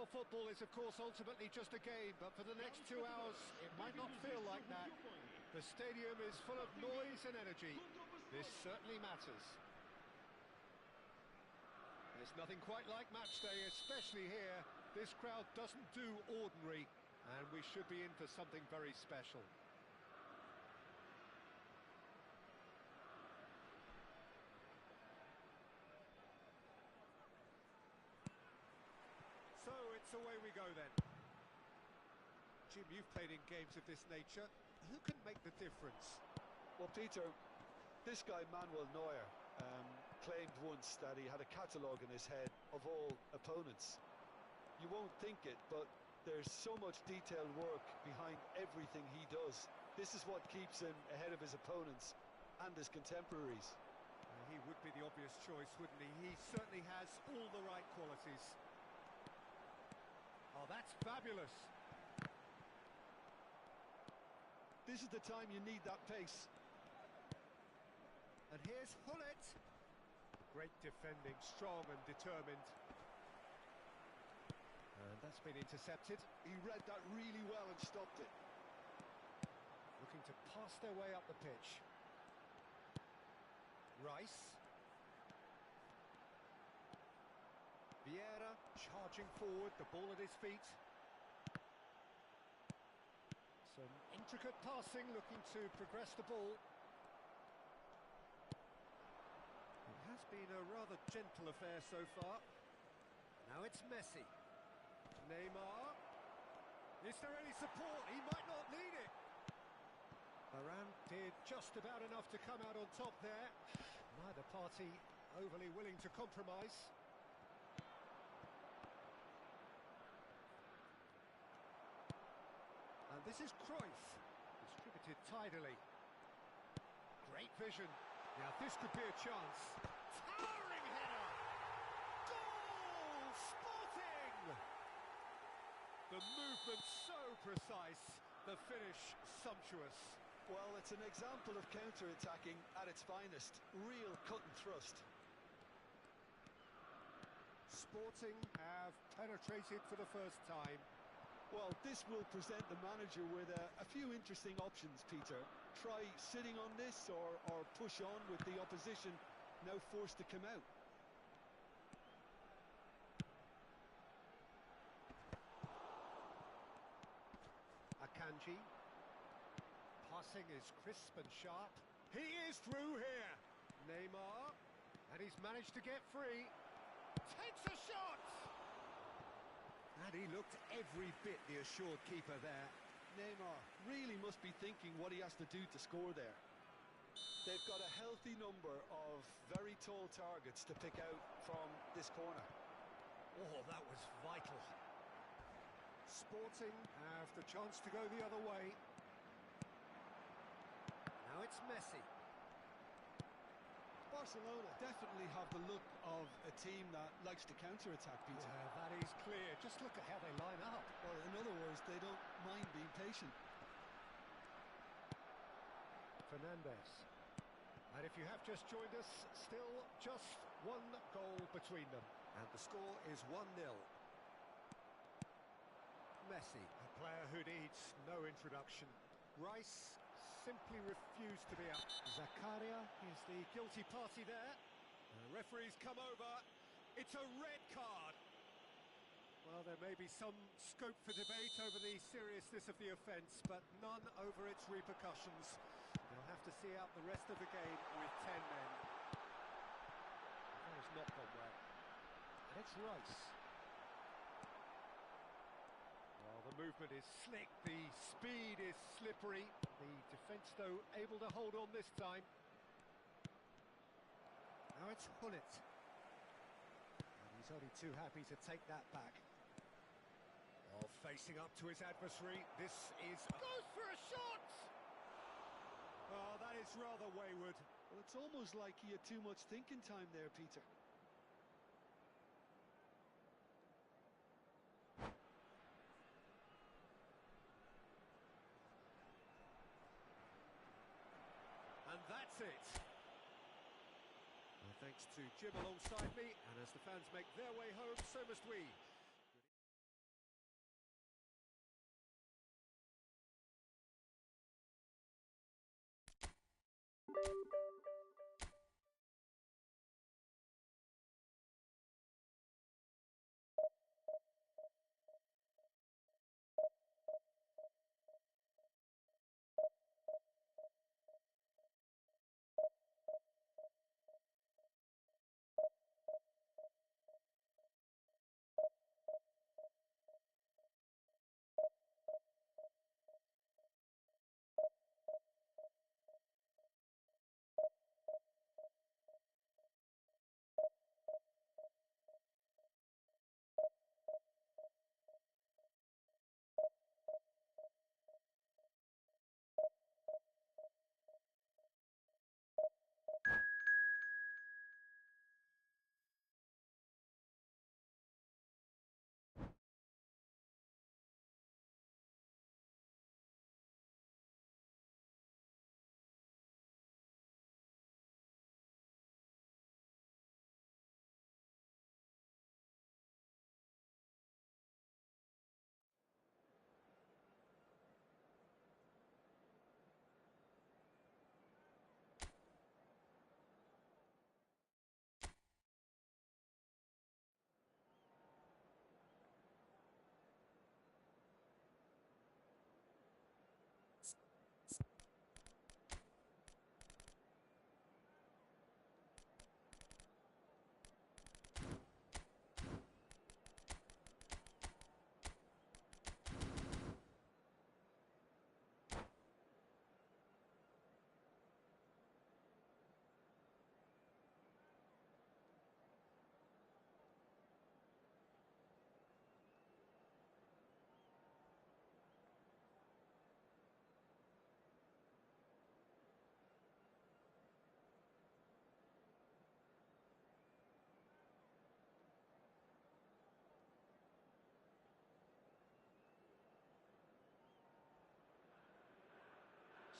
Well, football is, of course, ultimately just a game, but for the next 2 hours, it might not feel like that. The stadium is full of noise and energy. This certainly matters. There's nothing quite like match day, especially here. This crowd doesn't do ordinary, and we should be in for something very special. So it's away we go then. Jim, you've played in games of this nature. Who can make the difference? Well, Peter, this guy Manuel Neuer claimed once that he had a catalogue in his head of all opponents. You won't think it, but there's so much detailed work behind everything he does. This is what keeps him ahead of his opponents and his contemporaries. He would be the obvious choice, wouldn't he? He certainly has all the right qualities. Oh, that's fabulous. This is the time you need that pace. And here's Hullet. Great defending, strong and determined. And that's been intercepted. He read that really well and stopped it. Looking to pass their way up the pitch. Rice. Vieira charging forward, the ball at his feet. Some intricate passing, looking to progress the ball. It has been a rather gentle affair so far. Now it's Messi. Neymar. Is there any support? He might not need it. Varane did just about enough to come out on top there. Neither party overly willing to compromise. And this is Cruyff, distributed tidily. Great vision. Now this could be a chance. Towering header! Goal! Sporting! The movement so precise, the finish sumptuous. Well, it's an example of counter-attacking at its finest. Real cut and thrust. Sporting have penetrated for the first time. Well, this will present the manager with a few interesting options, Peter. Try sitting on this or push on with the opposition now forced to come out. Akanji. Passing is crisp and sharp. He is through here. Neymar. And he's managed to get free. Takes a shot! And he looked every bit the assured keeper there. Neymar really must be thinking what he has to do to score there. They've got a healthy number of very tall targets to pick out from this corner. Oh, that was vital. Sporting have the chance to go the other way. Now it's Messi. Barcelona definitely have the look of a team that likes to counter-attack, Peter. Yeah, that is clear. Just look at how they line up. Well, in other words, they don't mind being patient. Fernandes. And if you have just joined us, still just one goal between them. And the score is 1-0. Messi, a player who needs no introduction. Rice simply refused to be up. Zakaria is the guilty party there. The referee's come over. It's a red card. Well, there may be some scope for debate over the seriousness of the offence, but none over its repercussions. They'll have to see out the rest of the game with 10 men. That has not gone well. And it's Rice. Well, the movement is slick, the speed is slippery. The defence, though, able to hold on this time. Now it's Hullet. And he's only too happy to take that back. Well, facing up to his adversary, this is... Goes for a shot! Oh, that is rather wayward. Well, it's almost like he had too much thinking time there, Peter. And that's it. Well, thanks to Jim alongside me, and as the fans make their way home, so must we.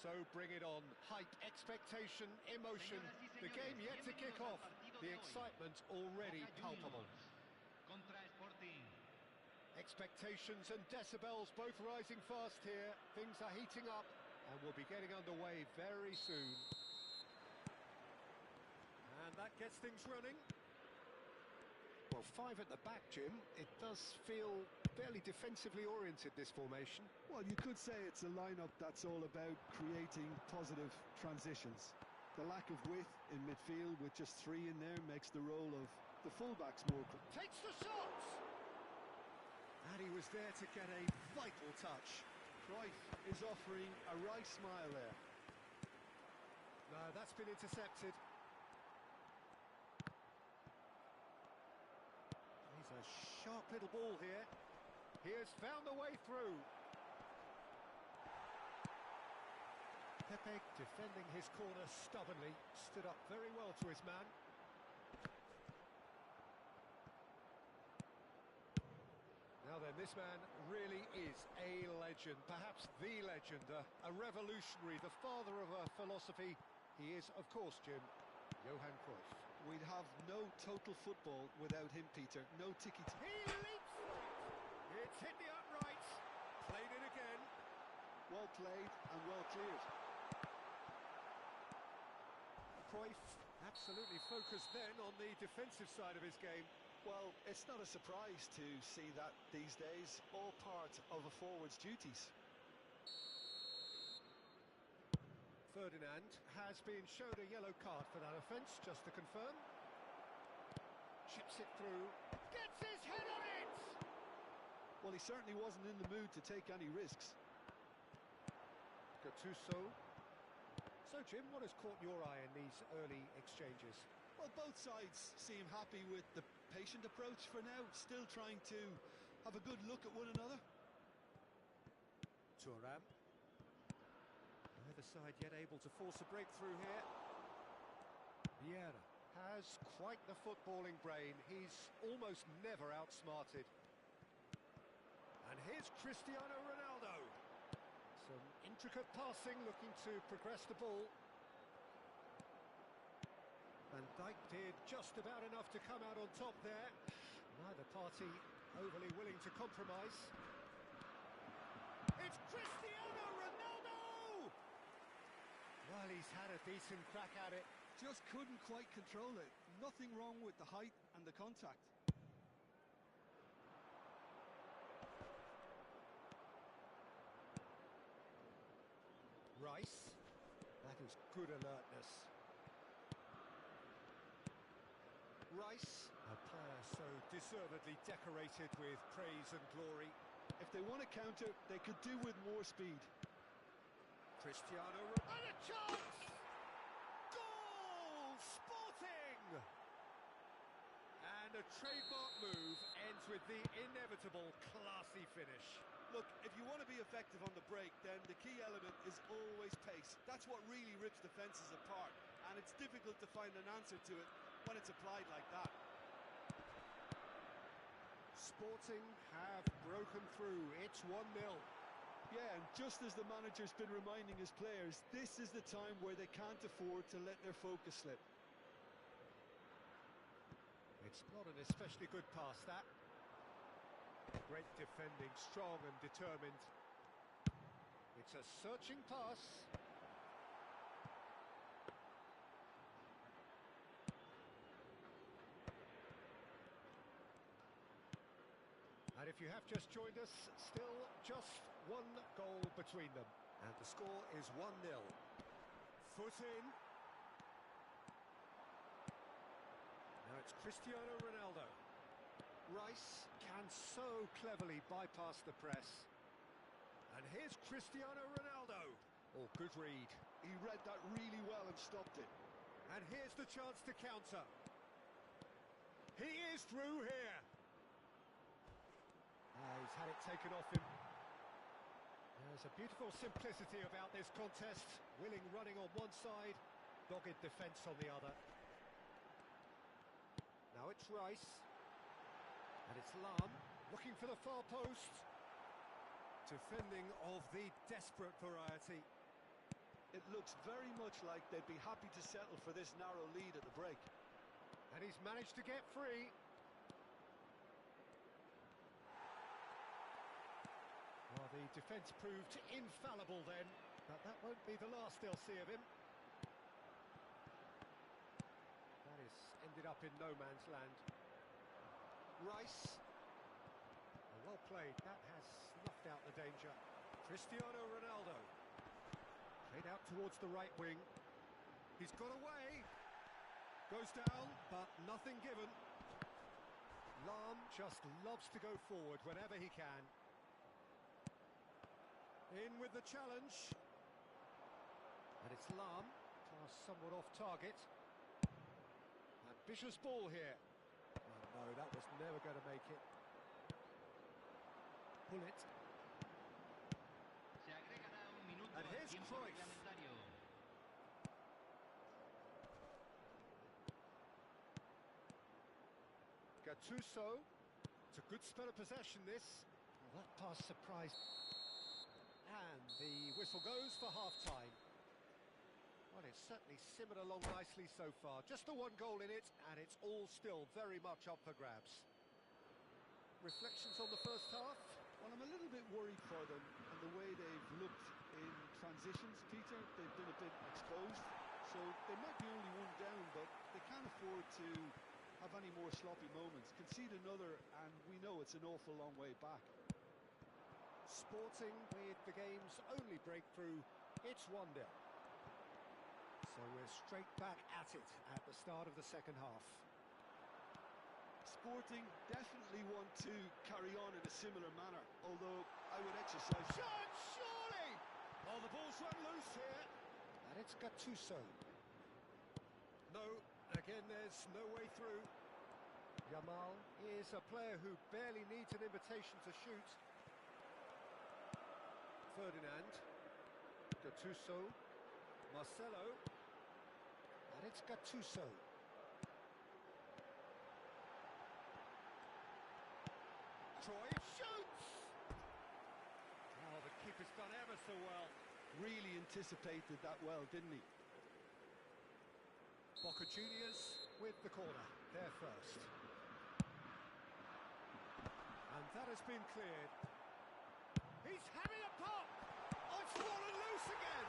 So bring it on. Hype, expectation, emotion. The game yet to kick off. The excitement already palpable. Expectations and decibels both rising fast here. Things are heating up and we'll be getting underway very soon. And that gets things running. Well, five at the back, Jim. It does feel fairly defensively oriented, this formation. Well, you could say it's a lineup that's all about creating positive transitions. The lack of width in midfield with just three in there makes the role of the fullbacks more... Takes the shot! And he was there to get a vital touch. Cruyff is offering a wry smile there. No, that's been intercepted. He's a sharp little ball here. He has found the way through. Pepe defending his corner stubbornly, stood up very well to his man. Now then, this man really is a legend, perhaps the legend, a revolutionary, the father of a philosophy. He is, of course, Jim, Johan Cruyff. We'd have no total football without him, Peter. No tiki-taka. He leaps for it. It's hit the uprights. Played it again. Well played and well cleared. Cruyff absolutely focused then on the defensive side of his game. Well, it's not a surprise to see that these days, all part of a forward's duties. Ferdinand has been shown a yellow card for that offence, just to confirm. Chips it through, gets his head on it! Well, he certainly wasn't in the mood to take any risks. Gattuso. So, Jim, what has caught your eye in these early exchanges? Well, both sides seem happy with the patient approach for now, still trying to have a good look at one another. Thuram. Neither side yet able to force a breakthrough here. Vieira has quite the footballing brain. He's almost never outsmarted. And here's Cristiano Ronaldo. Some intricate passing, looking to progress the ball. Van Dijk did just about enough to come out on top there. Neither party overly willing to compromise. It's Cristiano Ronaldo! Well, he's had a decent crack at it. Just couldn't quite control it. Nothing wrong with the height and the contact. Rice. That is good alertness. Rice, a player so deservedly decorated with praise and glory. If they want to counter, they could do with more speed. Cristiano Ronaldo, and a chance! Goal! Sporting! And a trademark move ends with the inevitable classy finish. Look, if you want to be effective on the break, then the key element is always pace. That's what really rips defences apart, and it's difficult to find an answer to it when it's applied like that. Sporting have broken through. It's 1-0. Yeah, and just as the manager's been reminding his players, this is the time where they can't afford to let their focus slip. It's not an especially good pass, that. Great defending, strong and determined. It's a searching pass. And if you have just joined us, still just one goal between them. And the score is 1-0. Foot in. Now it's Cristiano Ronaldo. Rice can so cleverly bypass the press. And here's Cristiano Ronaldo. Oh, good read. He read that really well and stopped it. And here's the chance to counter. He is through here. He's had it taken off him. There's a beautiful simplicity about this contest. Willing running on one side, dogged defence on the other. Now it's Rice. And it's Lam, looking for the far post. Defending of the desperate variety. It looks very much like they'd be happy to settle for this narrow lead at the break. And he's managed to get free. Well, the defence proved infallible then, but that won't be the last they'll see of him. That has ended up in no man's land. Rice. Well played, that has snuffed out the danger. Cristiano Ronaldo. Played out towards the right wing. He's got away. Goes down, but nothing given. Lam just loves to go forward whenever he can. In with the challenge. And it's Lam. Pass somewhat off target. Ambitious ball here. Oh, no, that was never going to make it. Pull it. Se agregará un minuto And al here's tiempo Cruyff. reglamentario. Gattuso. It's a good spell of possession, this. Well, that pass surprised. And the whistle goes for half-time. Well, it's certainly simmered along nicely so far. Just the one goal in it, and it's all still very much up for grabs. Reflections on the first half? Well, I'm a little bit worried for them and the way they've looked in transitions, Peter. They've been a bit exposed, so they might be only one down, but they can't afford to have any more sloppy moments. Concede another, and we know it's an awful long way back. Sporting with the game's only breakthrough, it's 1-0. So we're straight back at it at the start of the second half. Sporting definitely want to carry on in a similar manner, although I would exercise... Shot, surely! Oh, the ball's run loose here. And it's Gattuso. No, again there's no way through. Yamal is a player who barely needs an invitation to shoot. Ferdinand. Gattuso. Marcelo. And it's Gattuso. Cruyff shoots! Oh, the keeper's done ever so well. Really anticipated that well, didn't he? Boca Juniors with the corner, there first. And that has been cleared. He's having a pop! Oh, it's fallen loose again!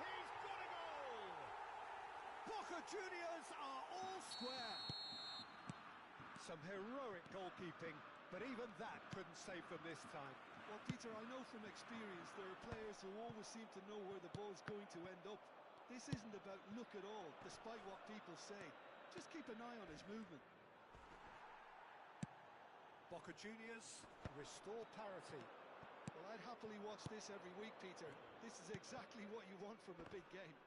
He's got a goal! Boca Juniors are all square. Some heroic goalkeeping, but even that couldn't save them this time. Well, Peter, I know from experience there are players who always seem to know where the ball's going to end up. This isn't about luck at all, despite what people say. Just keep an eye on his movement. Boca Juniors restore parity. Well, I'd happily watch this every week, Peter. This is exactly what you want from a big game.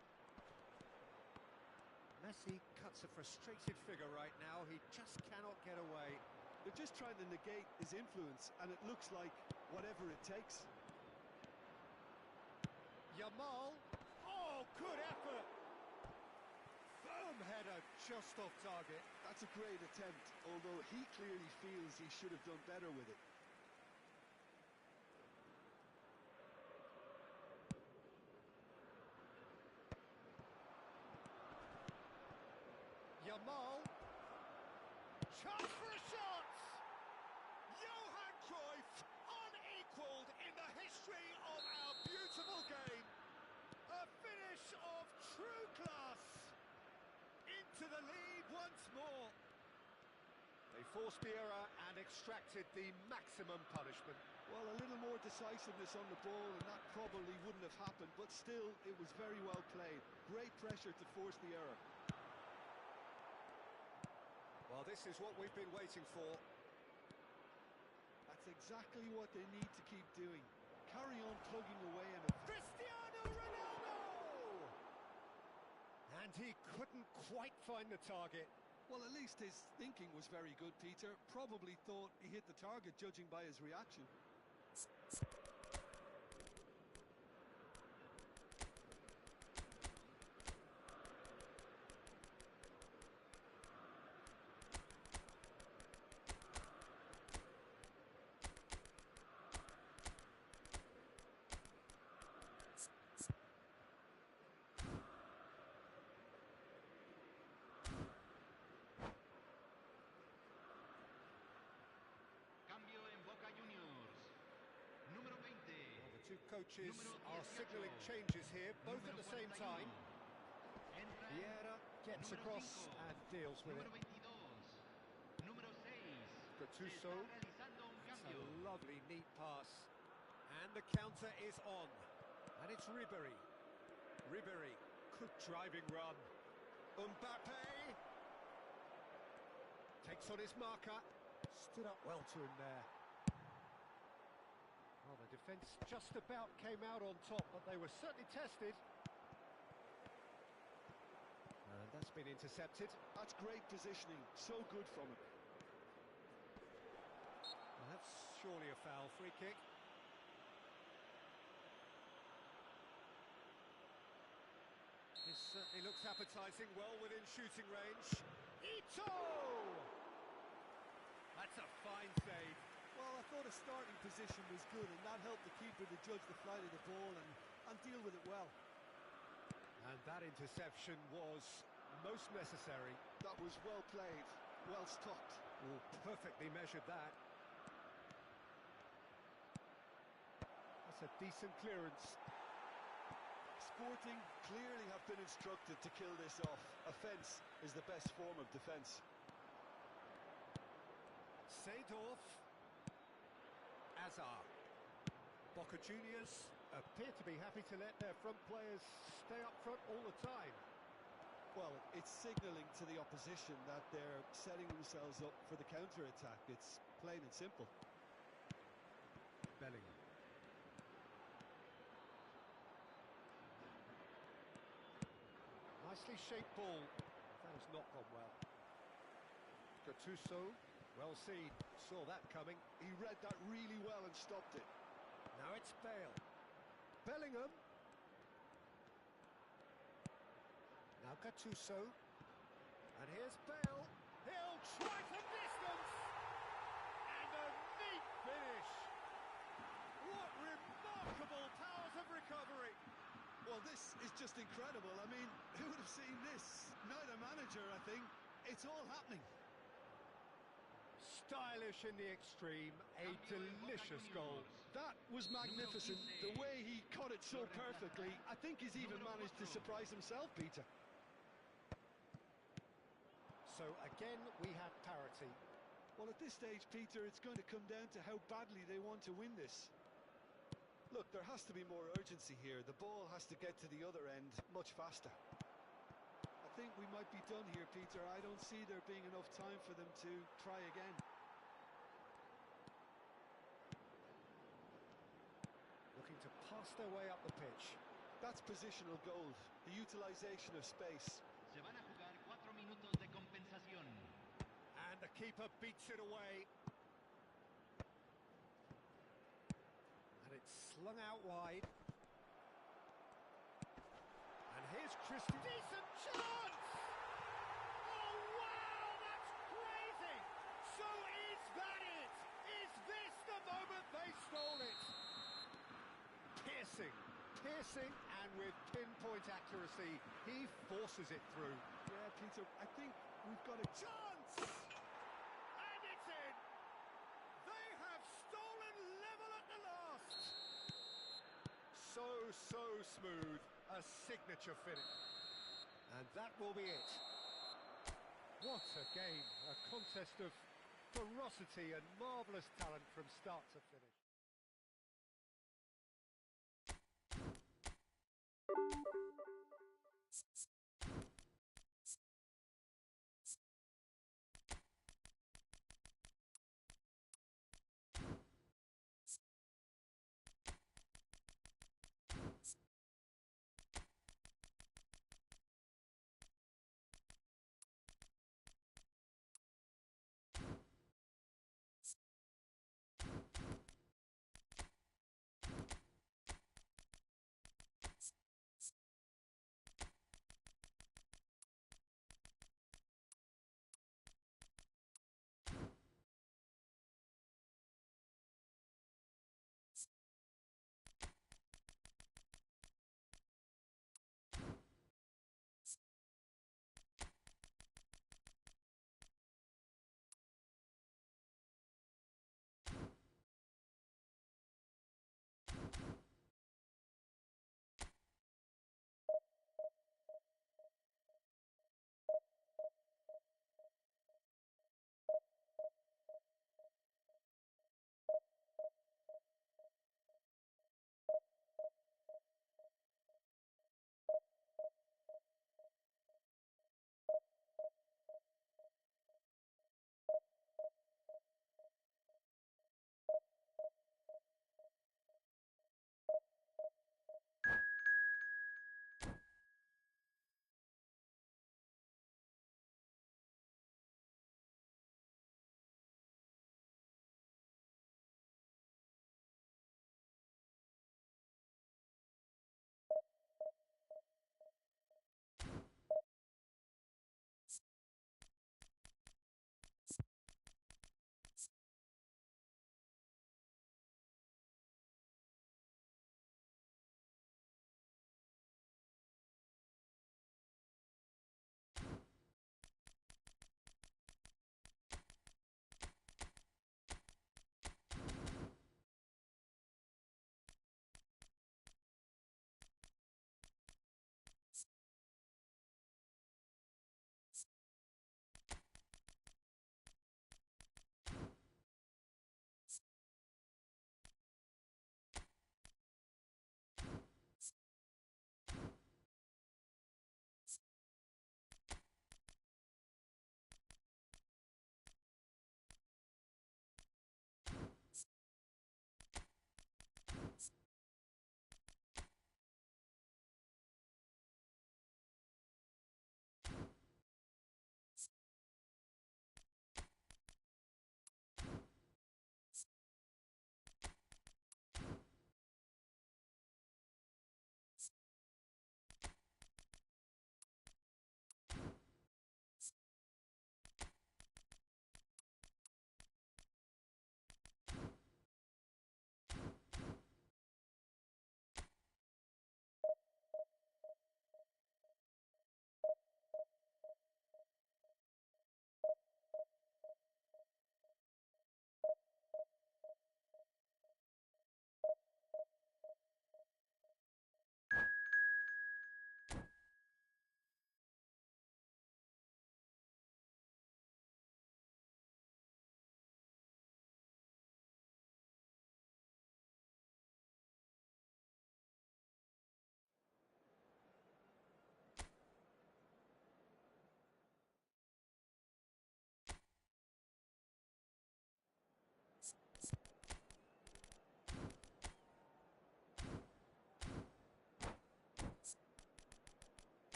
Messi cuts a frustrated figure right now. He just cannot get away. They're just trying to negate his influence, and it looks like whatever it takes. Yamal. Oh, good effort. Firm header just off target. That's a great attempt, although he clearly feels he should have done better with it. Yamal. Chance for a shot! Johan Cruyff, unequalled in the history of our beautiful game. A finish of true class. Into the lead once more. They forced the error and extracted the maximum punishment. Well, a little more decisiveness on the ball, and that probably wouldn't have happened, but still, it was very well played. Great pressure to force the error. Well, this is what we've been waiting for. That's exactly what they need to keep doing. Carry on plugging away and... Cristiano Ronaldo! And he couldn't quite find the target. Well, at least his thinking was very good, Peter. Probably thought he hit the target, judging by his reaction. two coaches are signalling changes here, both at the same time. Vieira gets across and deals with it. Gattuso, it's a lovely, neat pass. And the counter is on. And it's Ribéry. Ribéry, good driving run. Mbappe takes on his marker. Stood up well to him there. Well, the defence just about came out on top, but they were certainly tested. And that's been intercepted. That's great positioning, so good from him. Well, that's surely a foul. Free kick. This certainly looks appetising, well within shooting range. Ito! That's a fine save. Well, I thought his starting position was good, and that helped the keeper to judge the flight of the ball and deal with it well. And that interception was most necessary. That was well played, well stopped. Oh, perfectly measured that. That's a decent clearance. Sporting clearly have been instructed to kill this off. Offence is the best form of defence. Seedorf. Azar. Boca Juniors appear to be happy to let their front players stay up front all the time. Well, it's signalling to the opposition that they're setting themselves up for the counter-attack. It's plain and simple. Bellingham. Nicely shaped ball. That has not gone well. Gattuso, well seen. Saw that coming. He read that really well and stopped it. Now it's Bale. Bellingham. Now Gattuso. And here's Bale. He'll try from distance. And a neat finish. What remarkable powers of recovery. Well, this is just incredible. I mean, who would have seen this? Neither manager, I think. It's all happening. Stylish in the extreme, a delicious goal. That was magnificent. The way he caught it so perfectly, I think he's even managed to surprise himself, Peter. So again, we have parity. Well, at this stage, Peter, it's going to come down to how badly they want to win this. Look, there has to be more urgency here. The ball has to get to the other end much faster. I think we might be done here, Peter. I don't see there being enough time for them to try again. Looking to pass their way up the pitch. That's positional gold, the utilisation of space. Se van a jugar 4 minutos de compensación. And the keeper beats it away. And it's slung out wide. And here's Christian. Decent chance! Oh, wow, that's crazy! So is that it? Is this the moment they stole it? Piercing, and with pinpoint accuracy, he forces it through. Yeah, Peter, I think we've got a Chance! And it's in! They have stolen level at the last! So smooth. A signature finish. And that will be it. What a game. A contest of ferocity and marvellous talent from start to finish.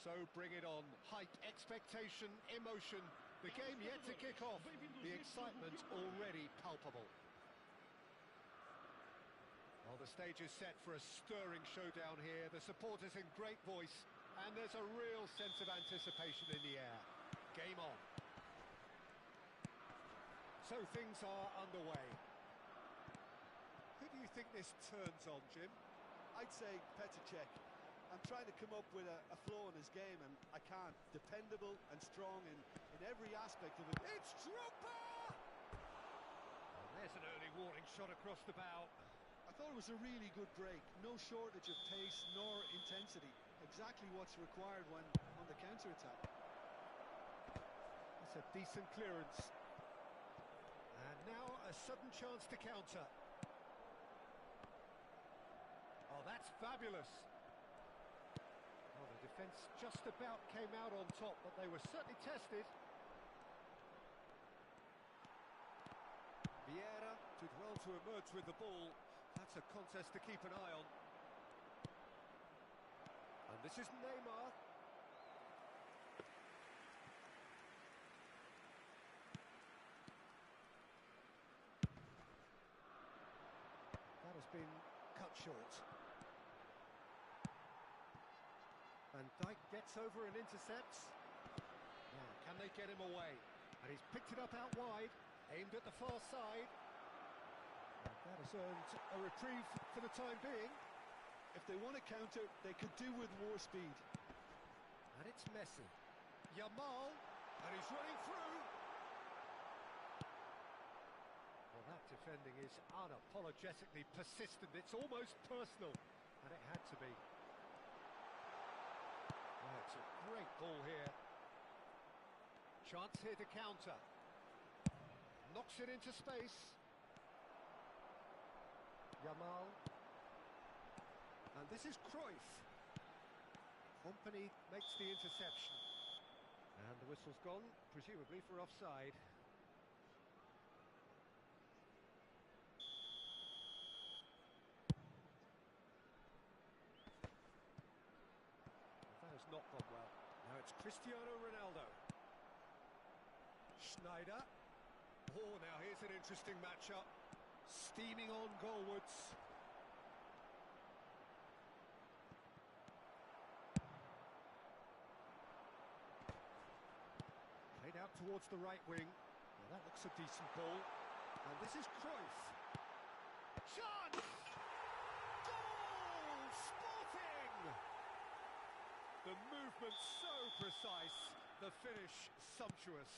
So bring it on. Hype, expectation, emotion. The game yet to kick off. The excitement already palpable. Well, the stage is set for a stirring showdown here. The supporters in great voice, and there's a real sense of anticipation in the air. Game on. So things are underway. Who do you think this turns on, Jim? I'd say Petr. I'm trying to come up with a flaw in his game, and I can't. Dependable and strong in every aspect of it. It's Drogba! Well, there's an early warning shot across the bow. I thought it was a really good break. No shortage of pace nor intensity. Exactly what's required when on the counter-attack. That's a decent clearance. And now a sudden chance to counter. Oh, that's fabulous. Well, the defence just about came out on top, but they were certainly tested. Vieira did well to emerge with the ball. That's a contest to keep an eye on. And this is Neymar. That has been cut short. Van Dijk gets over and intercepts. Now, can they get him away? And he's picked it up out wide, aimed at the far side. And that has earned a reprieve for the time being. If they want to counter, they could do with more speed. And it's Messi. Yamal, and he's running through. Well, that defending is unapologetically persistent. It's almost personal, and it had to be. Well, it's a great ball here. Chance here to counter. Knocks it into space. Yamal. And this is Cruyff. Company makes the interception. And the whistle's gone, presumably for offside. That has not gone well. Now it's Cristiano Ronaldo. Schneider. Oh, now here's an interesting matchup. Steaming on goalwards. Played out towards the right wing. Well, that looks a decent ball. And this is Cruyff. Chance! Goal! Sporting! The movement so precise. The finish sumptuous.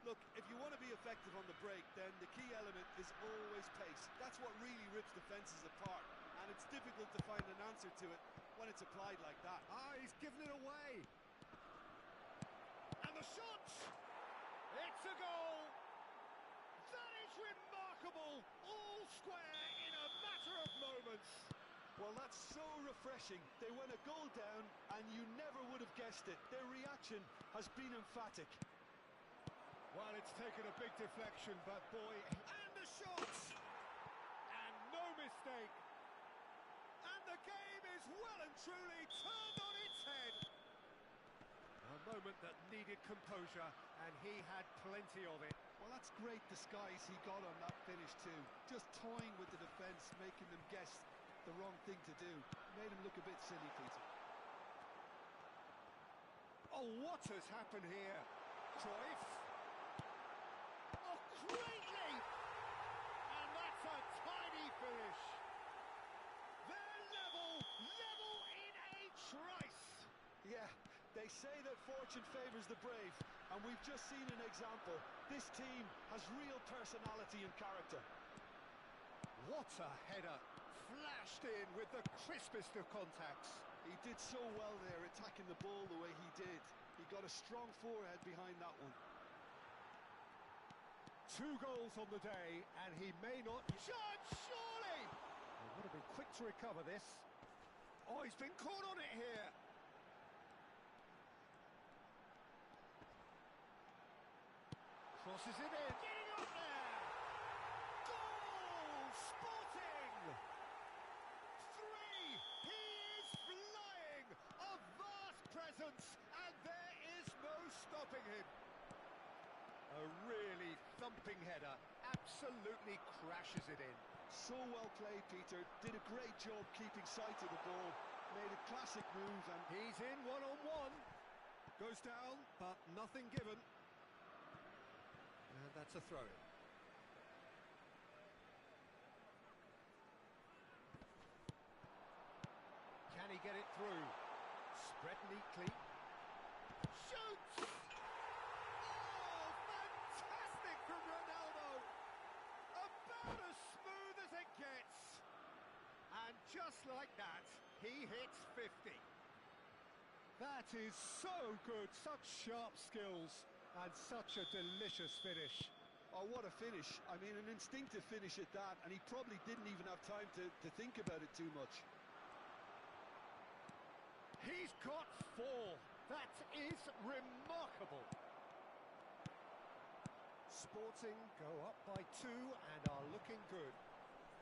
Look, if you want to be effective on the break, then the key element is always pace. That's what really rips defences apart. And it's difficult to find an answer to it when it's applied like that. Ah, he's given it away. And the shot! It's a goal! That is remarkable! All square in a matter of moments. Well, that's so refreshing. They went a goal down, and you never would have guessed it. Their reaction has been emphatic. Well, it's taken a big deflection, but boy... And the shot! And no mistake! And the game is well and truly turned on its head! A moment that needed composure, and he had plenty of it. Well, that's great disguise he got on that finish too. Just toying with the defence, making them guess the wrong thing to do. Made him look a bit silly, Peter. Oh, what has happened here? Cruyff. Oh, great leap! And that's a tiny finish. They're level in a trice. Yeah, they say that fortune favours the brave, and we've just seen an example. This team has real personality and character. What a header! Flashed in with the crispest of contacts. He did so well there, attacking the ball the way he did. He got a strong forehead behind that one. 2 goals on the day, and he may not... Chance, surely! He would have been quick to recover this. Oh, he's been caught on it here. Crosses it in. Getting up there! Goal! Sporting! 3! He is flying! A vast presence stopping him. A really thumping header, absolutely crashes it in. So well played, Peter. Did a great job keeping sight of the ball. Made a classic move and He's in one-on-one. Goes down, but nothing given. And that's a throw-in. Can he get it through? Spread neatly. Shoots! Oh, fantastic from Ronaldo! About as smooth as it gets. And just like that, he hits 50. That is so good, such sharp skills and such a delicious finish. oh, what a finish. I mean, an instinctive finish at that, and he probably didn't even have time to think about it too much. He's got 4. That is remarkable. Sporting go up by 2 and are looking good.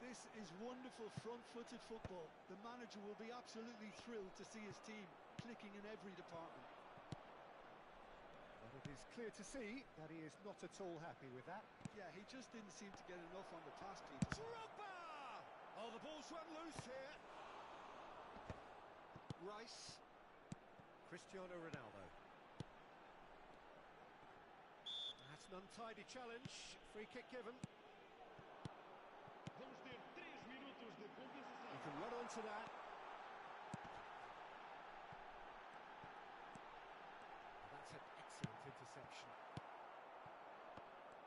This is wonderful front-footed football. The manager will be absolutely thrilled to see his team clicking in every department. But it is clear to see that he is not at all happy with that. Yeah, he just didn't seem to get enough on the pass, Peter. Drogba! Oh, the ball's run loose here. Rice. Cristiano Ronaldo. That's an untidy challenge. Free kick given. Vamos ter 3 minutos de compensação. You can run onto that. That's an excellent interception.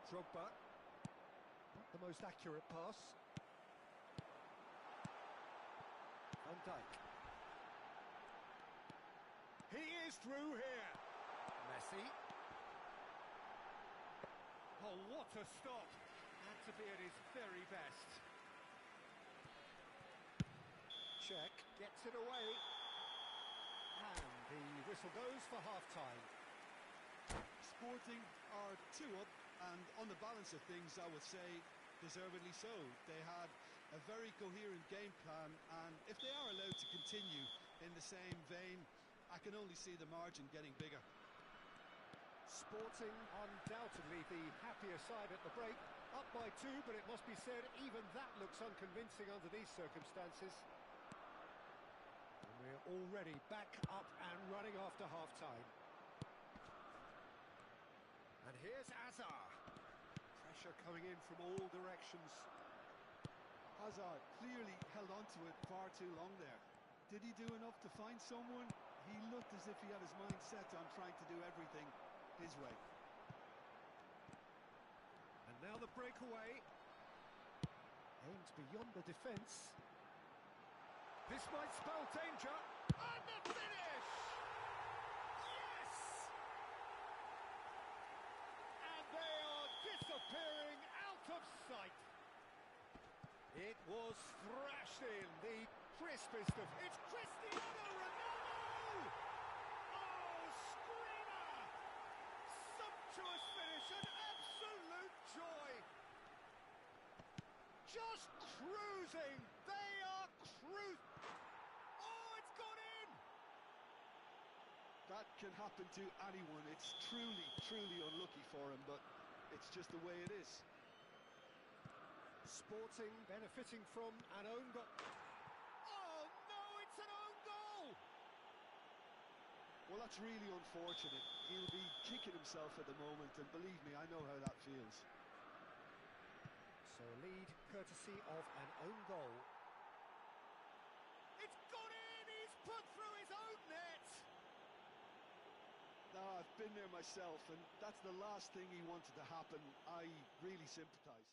Drogba. Not the most accurate pass. Van Dijk. He is through here. Messi. Oh, what a stop. Had to be at his very best. Check, gets it away. And the whistle goes for half-time. Sporting are 2 up, and on the balance of things, I would say deservedly so. They had a very coherent game plan, and if they are allowed to continue in the same vein, I can only see the margin getting bigger. Sporting undoubtedly the happier side at the break. Up by 2, but it must be said, even that looks unconvincing under these circumstances. And we're already back up and running after half-time. And here's Azar. Pressure coming in from all directions. Hazard clearly held on to it far too long there. Did he do enough to find someone? He looked as if he had his mind set on trying to do everything his way. And now the breakaway. Aimed beyond the defence. This might spell danger. And the finish! Yes! And they are disappearing out of sight. It was thrashed in, the crispest of... It's Cristiano Ronaldo! Oh, screamer! Sumptuous finish, an absolute joy! Just cruising! They are cruising! Oh, it's gone in! That can happen to anyone. It's truly, truly unlucky for him, but it's just the way it is. Sporting benefiting from an own goal. Oh no, it's an own goal! Well, that's really unfortunate. He'll be kicking himself at the moment, and believe me, I know how that feels. So a lead courtesy of an own goal. It's gone in! He's put through his own net! Now, I've been there myself, and that's the last thing he wanted to happen. I really sympathise.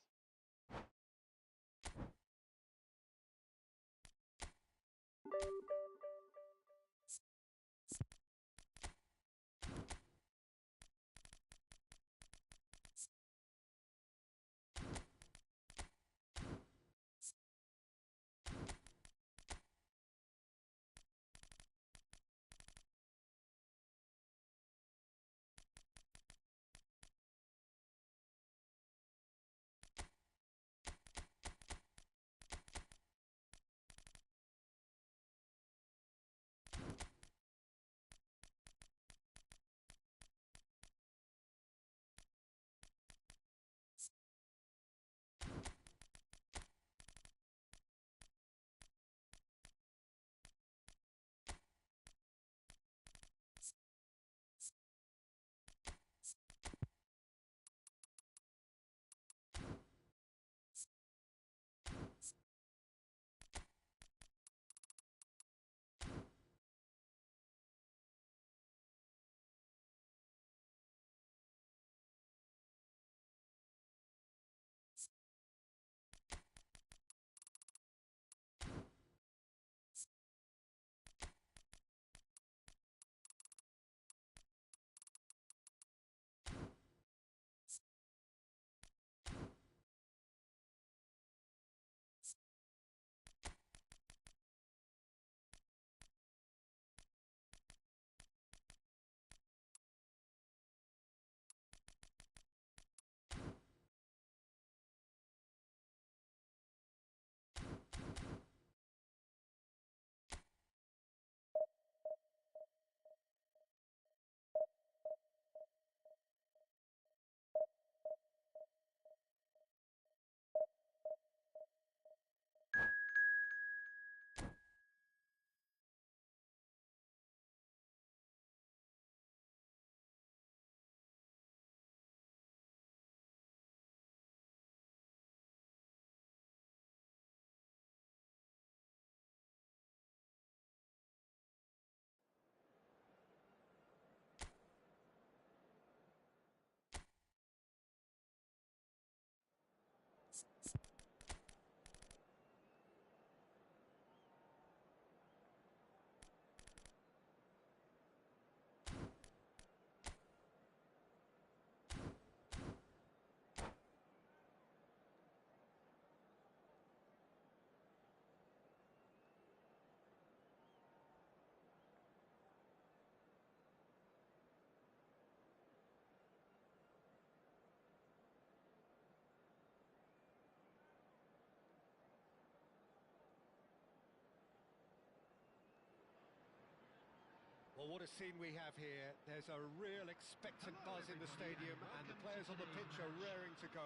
Well, what a scene we have here. There's a real expectant buzz in the stadium, and the players on the pitch are raring to go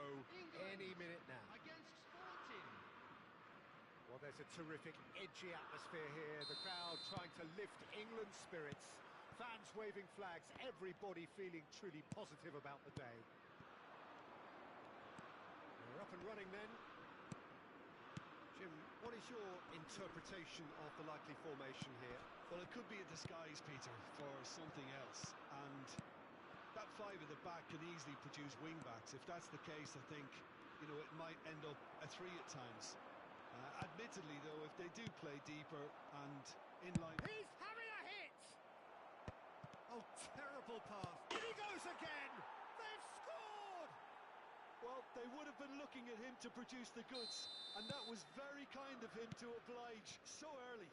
any minute now. Against Sporting. Well, there's a terrific, edgy atmosphere here. The crowd trying to lift England's spirits. Fans waving flags, everybody feeling truly positive about the day. We're up and running then. Jim, what is your interpretation of the likely formation here? Well, it could be a disguise, Peter, for something else. And that five at the back can easily produce wing-backs. If that's the case, I think, it might end up a three at times. Admittedly, though, if they do play deeper and in line... He's having a hit! Oh, terrible pass. In he goes again! They've scored! Well, they would have been looking at him to produce the goods, and that was very kind of him to oblige so early.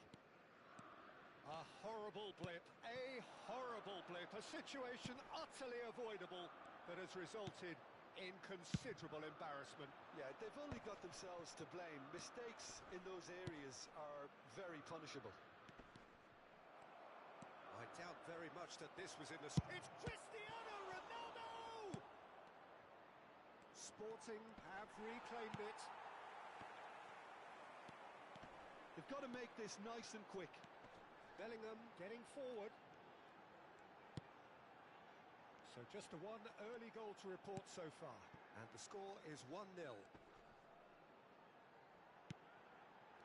A horrible blip, a situation utterly avoidable that has resulted in considerable embarrassment. Yeah, they've only got themselves to blame. Mistakes in those areas are very punishable. I doubt very much that this was in the... It's Cristiano Ronaldo! Sporting have reclaimed it. They've got to make this nice and quick. Bellingham getting forward. So just the one early goal to report so far. And the score is 1-0.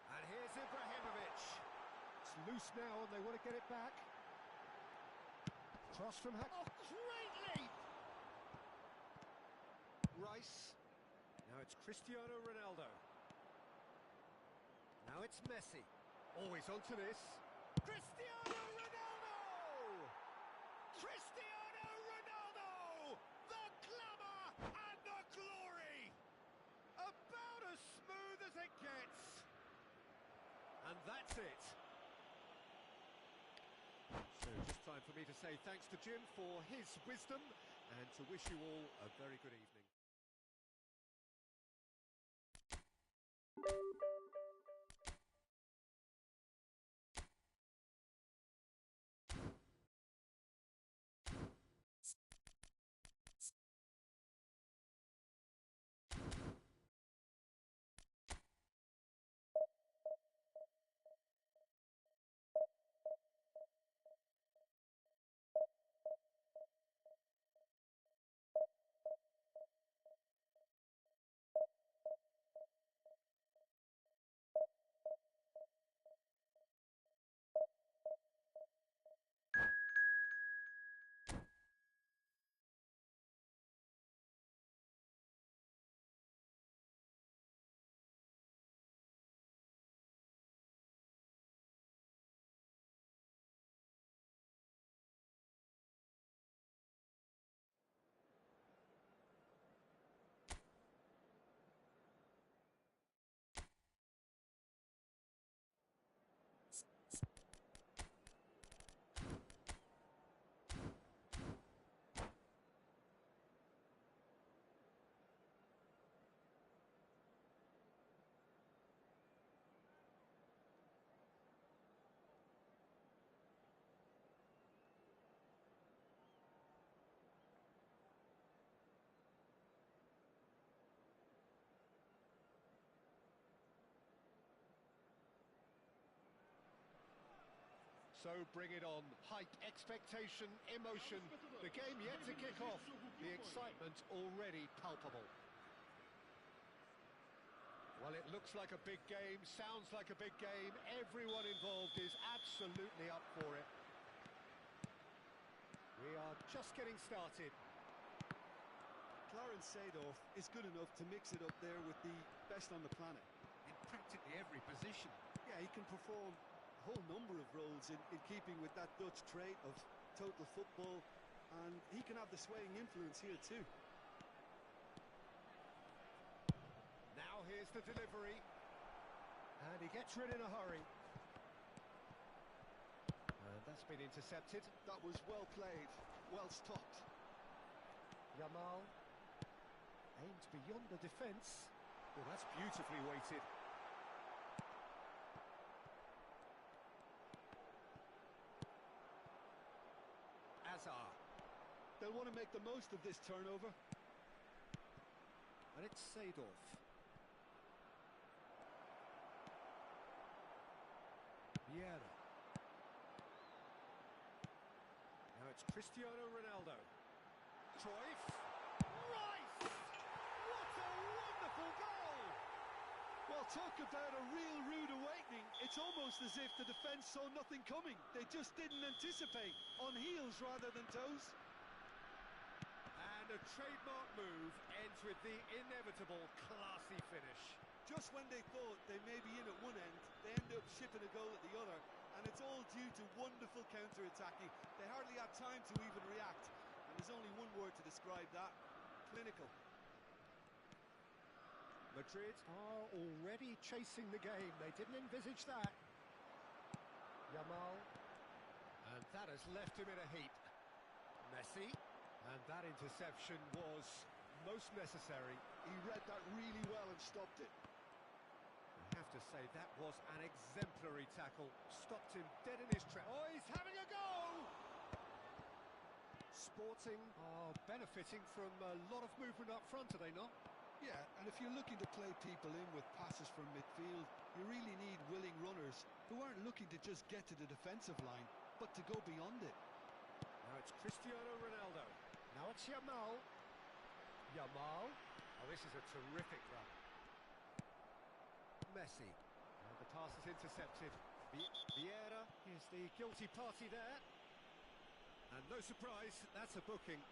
And here's Ibrahimovic. It's loose now and they want to get it back. Cross from Oh, great leap! Rice. Now it's Cristiano Ronaldo. Now it's Messi. Always onto this. Cristiano Ronaldo! Cristiano Ronaldo! The glamour and the glory! About as smooth as it gets. And that's it. So just time for me to say thanks to Jim for his wisdom and to wish you all a very good evening. So bring it on. Hype, expectation, emotion. The game yet to kick off. The excitement already palpable. Well, it looks like a big game, sounds like a big game. Everyone involved is absolutely up for it. We are just getting started. Clarence Seedorf is good enough to mix it up there with the best on the planet. In practically every position. Yeah, he can perform a whole number of roles in keeping with that Dutch trait of total football, and he can have the swaying influence here too. Now here's the delivery, and he gets rid in a hurry. And that's been intercepted. That was well played, well stopped. Yamal aims beyond the defence. Well, that's beautifully weighted. They'll want to make the most of this turnover. And it's Seedorf. Vieira. Now it's Cristiano Ronaldo. Cruyff. Rice! What a wonderful goal! Well, talk about a real rude awakening. It's almost as if the defence saw nothing coming. They just didn't anticipate. On heels rather than toes. And a trademark move ends with the inevitable classy finish. Just when they thought they may be in at one end, they end up shipping a goal at the other. And it's all due to wonderful counter-attacking. They hardly had time to even react. And there's only one word to describe that: clinical. Madrid are already chasing the game. They didn't envisage that. Yamal. And that has left him in a heap. Messi. And that interception was most necessary. He read that really well and stopped it. I have to say, that was an exemplary tackle. Stopped him dead in his tracks. Oh, he's having a go! Sporting are benefiting from a lot of movement up front, are they not? Yeah, and if you're looking to play people in with passes from midfield, you really need willing runners who aren't looking to just get to the defensive line, but to go beyond it. Now it's Cristiano Ronaldo. Now it's Yamal. Yamal. Oh, this is a terrific run. Messi. And the pass is intercepted. Vieira is the guilty party there. And no surprise, that's a booking.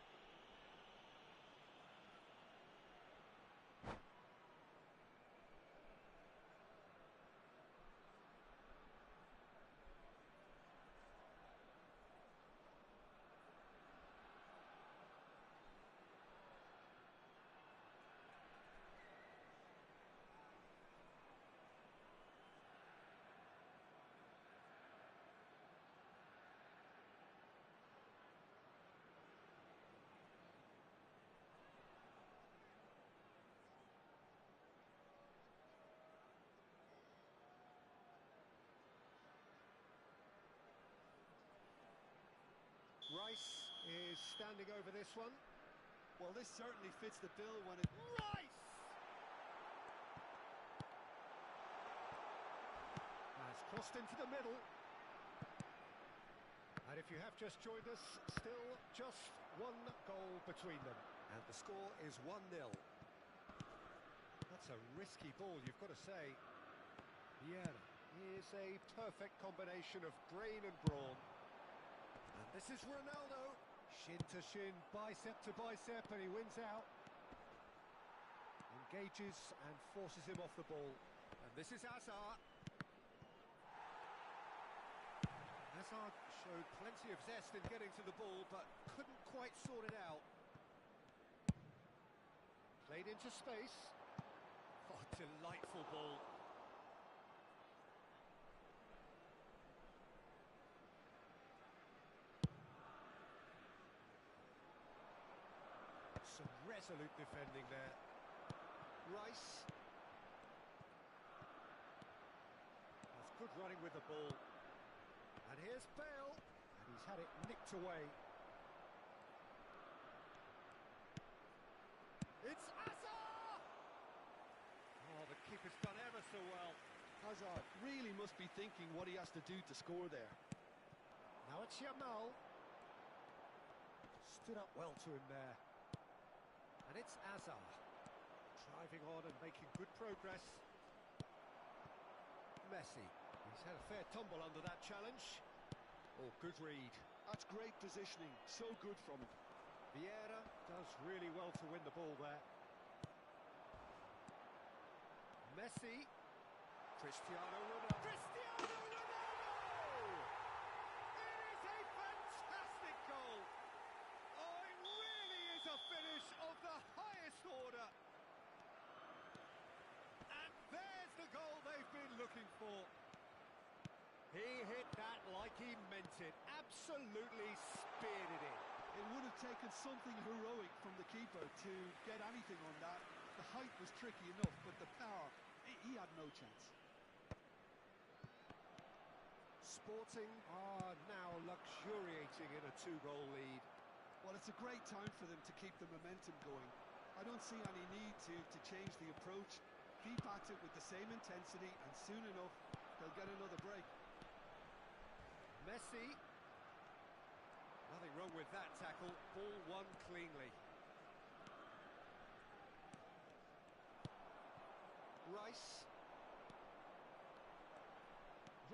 Rice is standing over this one. Well, this certainly fits the bill when it... Rice! Has crossed into the middle. And if you have just joined us, still just one goal between them. And the score is 1-0. That's a risky ball, you've got to say. Vieira is a perfect combination of brain and brawn. And this is Ronaldo. Shin to shin, bicep to bicep, and he wins out. Engages and forces him off the ball. And this is Hazard. Hazard showed plenty of zest in getting to the ball, but couldn't quite sort it out. Played into space. Oh, delightful ball. Some resolute defending there. Rice. That's good running with the ball. And here's Bale. And he's had it nicked away. It's Hazard! Oh, the keeper's done ever so well. Hazard really must be thinking what he has to do to score there. Now it's Yamal. Stood up well to him there. And it's Hazard, driving on and making good progress. Messi, he's had a fair tumble under that challenge. Oh, good read. That's great positioning, so good from him. Vieira does really well to win the ball there. Messi, Cristiano Ronaldo. Cristiano Ronaldo! It is a fantastic goal! Oh, it really is a finish of the highest order. And there's the goal they've been looking for. He hit that like he meant it. Absolutely speared it in. It would have taken something heroic from the keeper to get anything on that. The height was tricky enough, but the power, he had no chance. Sporting are now luxuriating in a 2-goal lead. Well, it's a great time for them to keep the momentum going. I don't see any need to change the approach. Keep at it with the same intensity, and soon enough, they'll get another break. Messi. Nothing wrong with that tackle. Ball won cleanly. Rice.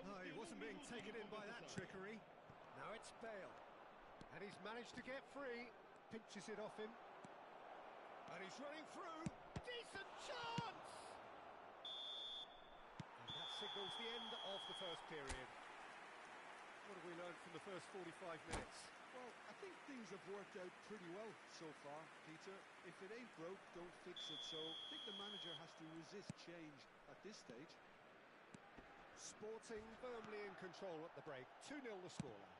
No, he wasn't being taken in by that trickery. Now it's Bale. And he's managed to get free. Pinches it off him. And he's running through. Decent chance! And that signals the end of the first period. What have we learned from the first 45 minutes? Well, I think things have worked out pretty well so far, Peter. If it ain't broke, don't fix it. So I think the manager has to resist change at this stage. Sporting firmly in control at the break. 2-0 the scoreline.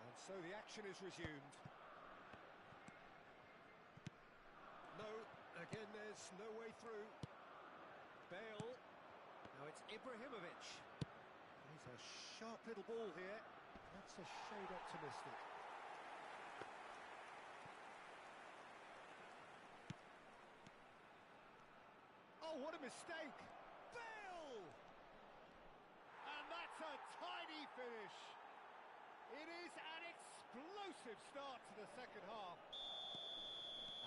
And so the action is resumed. No, again there's no way through. Bale. Now it's Ibrahimovic. He's a sharp little ball here. That's a shade optimistic. Oh, what a mistake! Bale! And that's a tidy finish. It is an explosive start to the second half.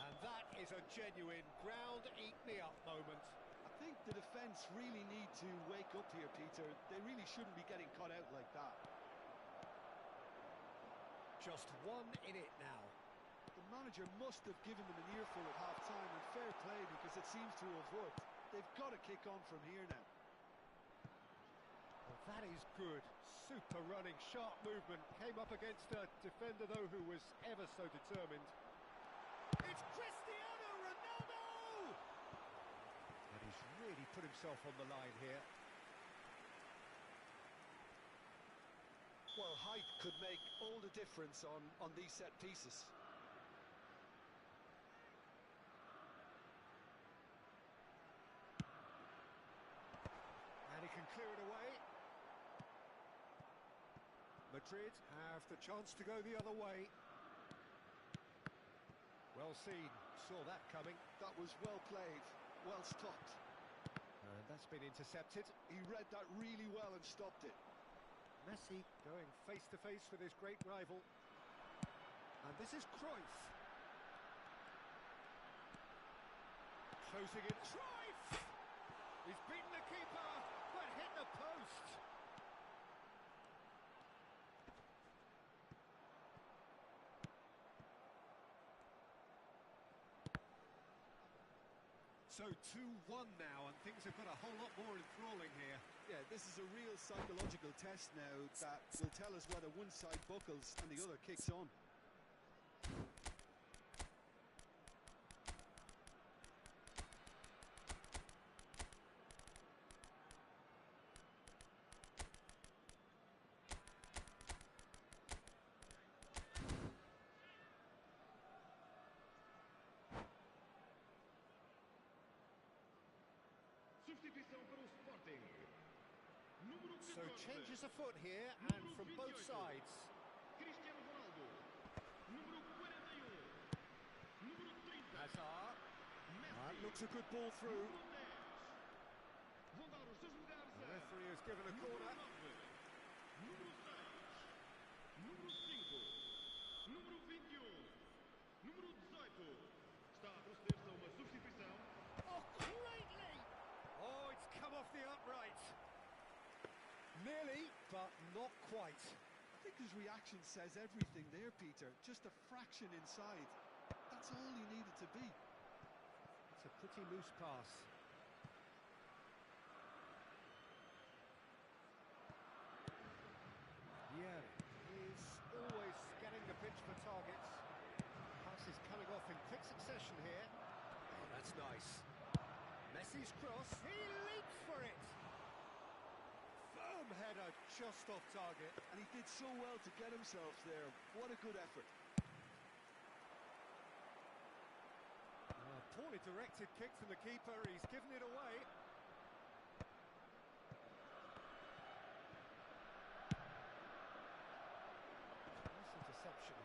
And that is a genuine ground-eat-me-up moment. I think the defence really need to wake up here, Peter. They really shouldn't be getting caught out like that. Just 1 in it now. The manager must have given them an earful at half-time, and fair play because it seems to have worked. They've got to kick on from here now. Well, that is good. Super running, sharp movement. Came up against a defender, though, who was ever so determined. It's Cristiano Ronaldo! And he's really put himself on the line here. Well, height could make all the difference on these set pieces. And he can clear it away. Madrid have the chance to go the other way. Well seen, saw that coming. That was well played, well stopped. And that's been intercepted. He read that really well and stopped it. Messi going face-to-face with his great rival. And this is Cruyff. Closing in. Cruyff! He's beaten the keeper, but hit the post. So 2-1 now, and things have got a whole lot more enthralling here. Yeah, this is a real psychological test now that will tell us whether one side buckles and the other kicks on. Substituição para o Sporting. Número 14. So changes afoot here, and from both sides. Cristiano Ronaldo. Número 41. Número 30. Hazard. Messi. That looks a good ball through. Número 10. Vão dar os seus lugares The a referee has given a número corner. 9. Número 6. Número 5. Número 21. Número 18. Está a proceder-se a uma substituição. Oh, greatly! Oh, it's come off the upright. Nearly, but not quite. I think his reaction says everything there, Peter. Just a fraction inside. That's all he needed to be. It's a pretty loose pass. Yeah, he's always scanning the pitch for targets. Pass is coming off in quick succession here. Oh, that's nice. Messi's cross. He leaps for it. Firm header just off target. And he did so well to get himself there. What a good effort. Poorly directed kick from the keeper. He's given it away. Nice interception.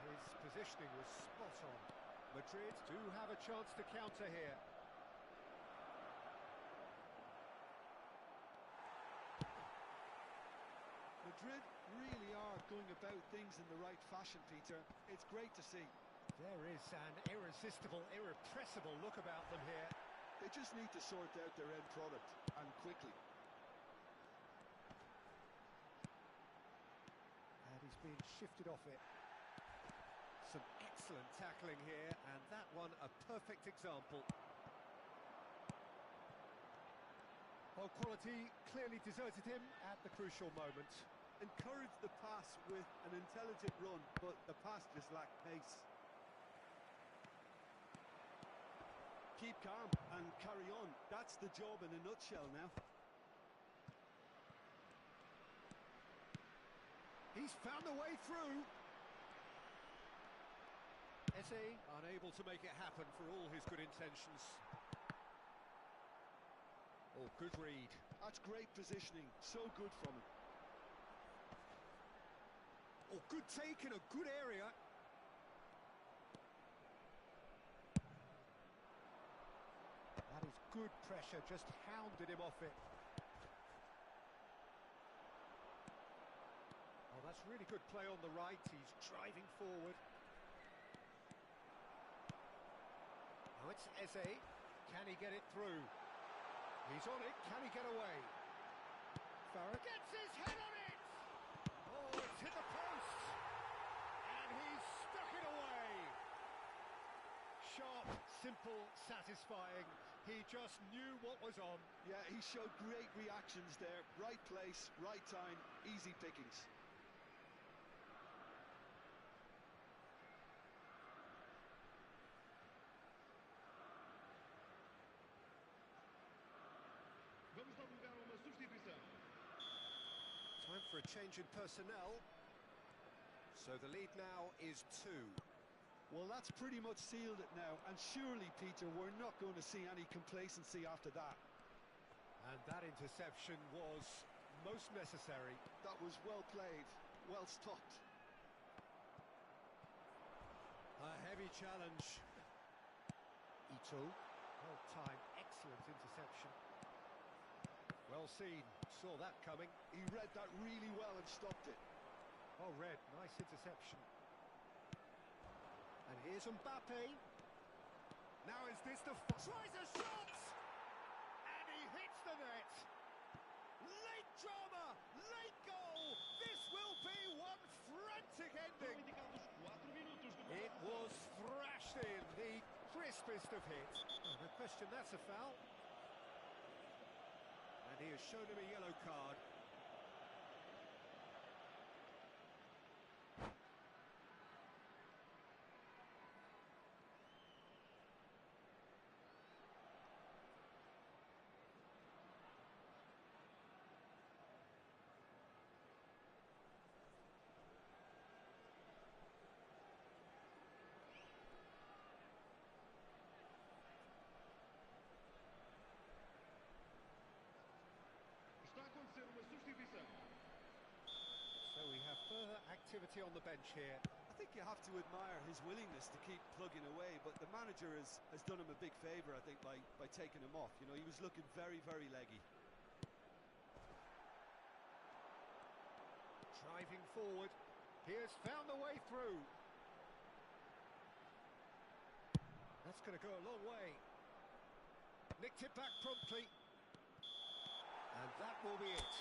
His positioning was spot on. Madrid do have a chance to counter here. Madrid really are going about things in the right fashion, Peter. It's great to see. There is an irresistible, irrepressible look about them here. They just need to sort out their end product, and quickly. And he's being shifted off it. Some excellent tackling here, and that one a perfect example. Well, quality clearly deserted him at the crucial moment. Encouraged the pass with an intelligent run, but the pass just lacked pace. Keep calm and carry on. That's the job in a nutshell now. He's found a way through. Eze unable to make it happen for all his good intentions. Oh, good read. That's great positioning. So good from him. Oh, good take in a good area. That is good pressure, just hounded him off it. Oh, that's really good play on the right. He's driving forward. Now it's Eze. Can he get it through? He's on it. Can he get away? Farah gets his head on it! Oh, it's hit the post! And he's stuck it away! Sharp, simple, satisfying. He just knew what was on. Yeah, he showed great reactions there. Right place, right time, easy pickings. Vamos dar lugar a uma substituição. Time for a change in personnel. So the lead now is 2. Well, that's pretty much sealed it now, and surely, Peter, we're not going to see any complacency after that. And that interception was most necessary. That was well played, well stopped. A heavy challenge. Ito. Well timed, excellent interception. Well seen, saw that coming. He read that really well and stopped it. Oh, Red, nice interception. And here's Mbappe. Now is this the... Tries a shot! And he hits the net. Late drama, late goal. This will be one frantic ending. Foram indicados 4 minutos de It was thrashed in, the crispest of hits. Oh, no question, that's a foul. And he has shown him a yellow card. Está a acontecer uma substituição. So we have further activity on the bench here. I think you have to admire his willingness to keep plugging away, but the manager has done him a big favour, I think, by taking him off. You know, he was looking very, very leggy. Driving forward. He has found the way through. That's going to go a long way. Nicked it back promptly. And that will be it.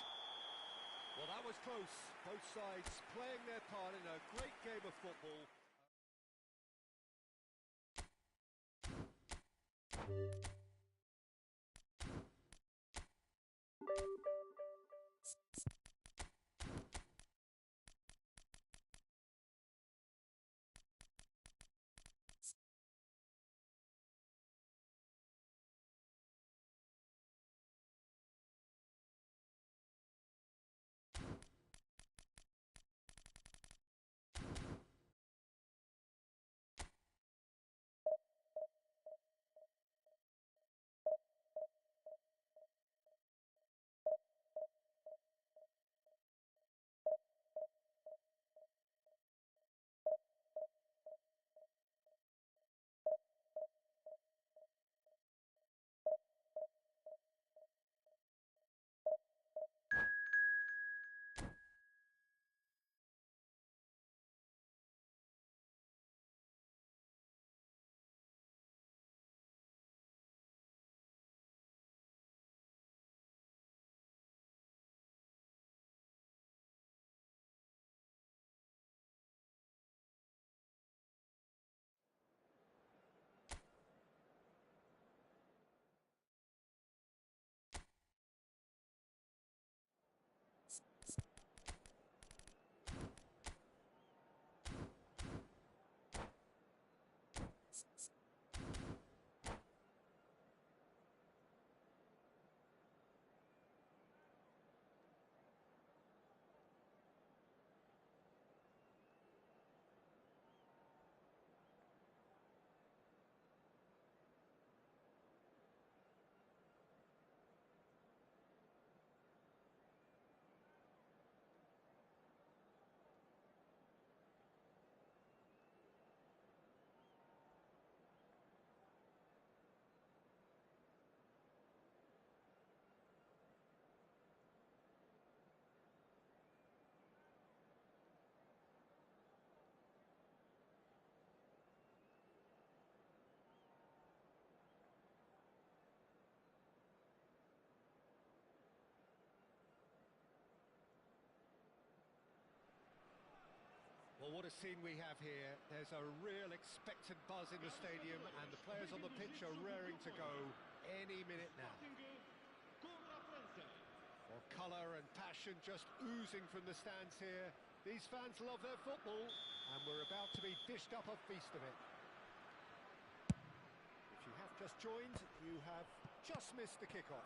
Well, that was close. Both sides playing their part in a great game of football. Well, what a scene we have here. There's a real expectant buzz in the stadium, and the players on the pitch are raring to go any minute now. Well, colour and passion just oozing from the stands here. These fans love their football, and we're about to be dished up a feast of it. If you have just joined, you have just missed the kickoff.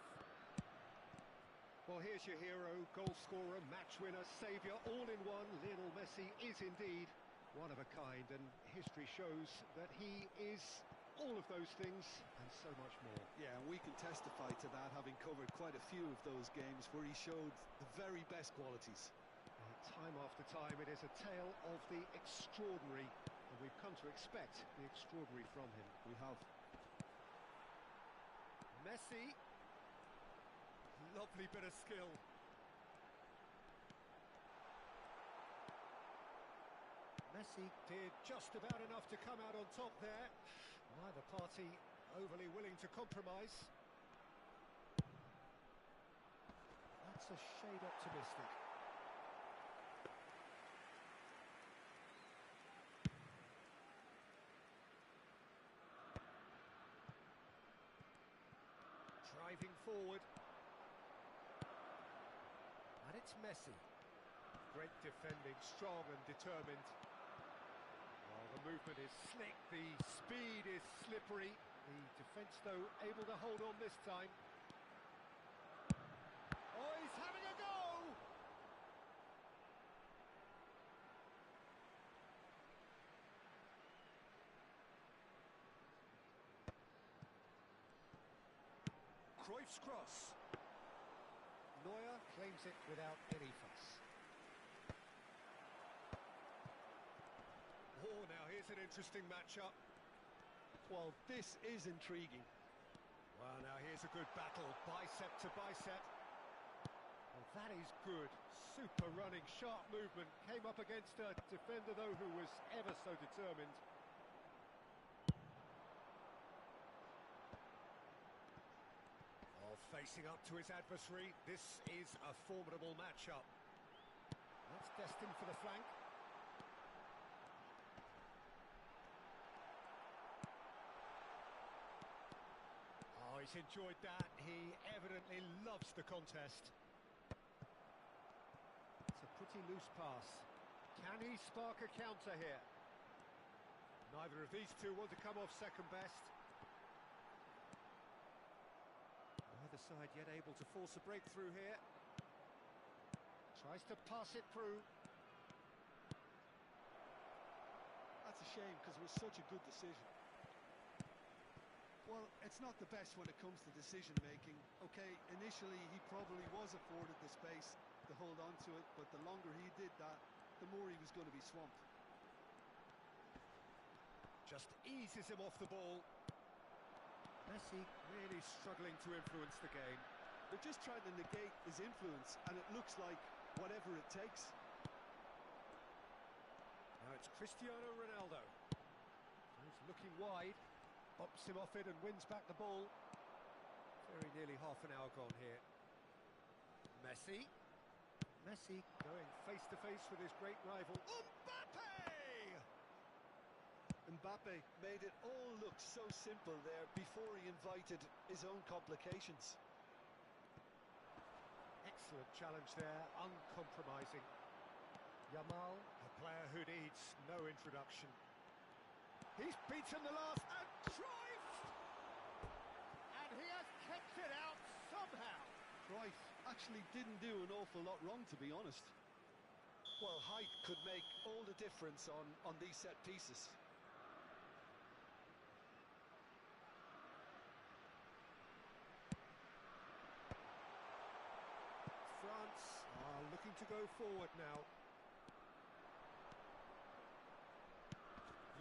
Well, here's your hero, goal scorer, match winner, saviour, all in one. Lionel Messi is indeed one of a kind, and history shows that he is all of those things and so much more. Yeah, and we can testify to that, having covered quite a few of those games where he showed the very best qualities. Time after time, it is a tale of the extraordinary, and we've come to expect the extraordinary from him. We have. Messi. Lovely bit of skill. Messi did just about enough to come out on top there. Neither party overly willing to compromise. That's a shade optimistic. Driving forward. And it's Messi. Great defending, strong and determined. Well, the movement is slick, the speed is slippery. The defence, though, able to hold on this time. Oh, he's having a go! Cruyff's cross. Neuer claims it without any fuss. Oh, now here's an interesting matchup. Well, this is intriguing. Well, now here's a good battle, bicep to bicep. Well, that is good. Super running, sharp movement. Came up against a defender, though, who was ever so determined. Facing up to his adversary, this is a formidable matchup. That's destined for the flank. Oh, he's enjoyed that. He evidently loves the contest. It's a pretty loose pass. Can he spark a counter here? Neither of these two want to come off second best. Side yet able to force a breakthrough here. Tries to pass it through. That's a shame because it was such a good decision. Well, it's not the best when it comes to decision making. Okay, initially he probably was afforded the space to hold on to it, but the longer he did that, the more he was going to be swamped. Just eases him off the ball. Messi really struggling to influence the game. They're just trying to negate his influence, and it looks like whatever it takes. Now it's Cristiano Ronaldo. He's looking wide, bops him off it and wins back the ball. Very nearly half an hour gone here. Messi. Messi going face to face with his great rival. Mbappe! Mbappe made it all look so simple there before he invited his own complications. Excellent challenge there, uncompromising. Yamal, a player who needs no introduction. He's beaten the last, and Cruyff! And he has kept it out somehow. Cruyff actually didn't do an awful lot wrong, to be honest. Well, height could make all the difference on these set pieces. France are looking to go forward now.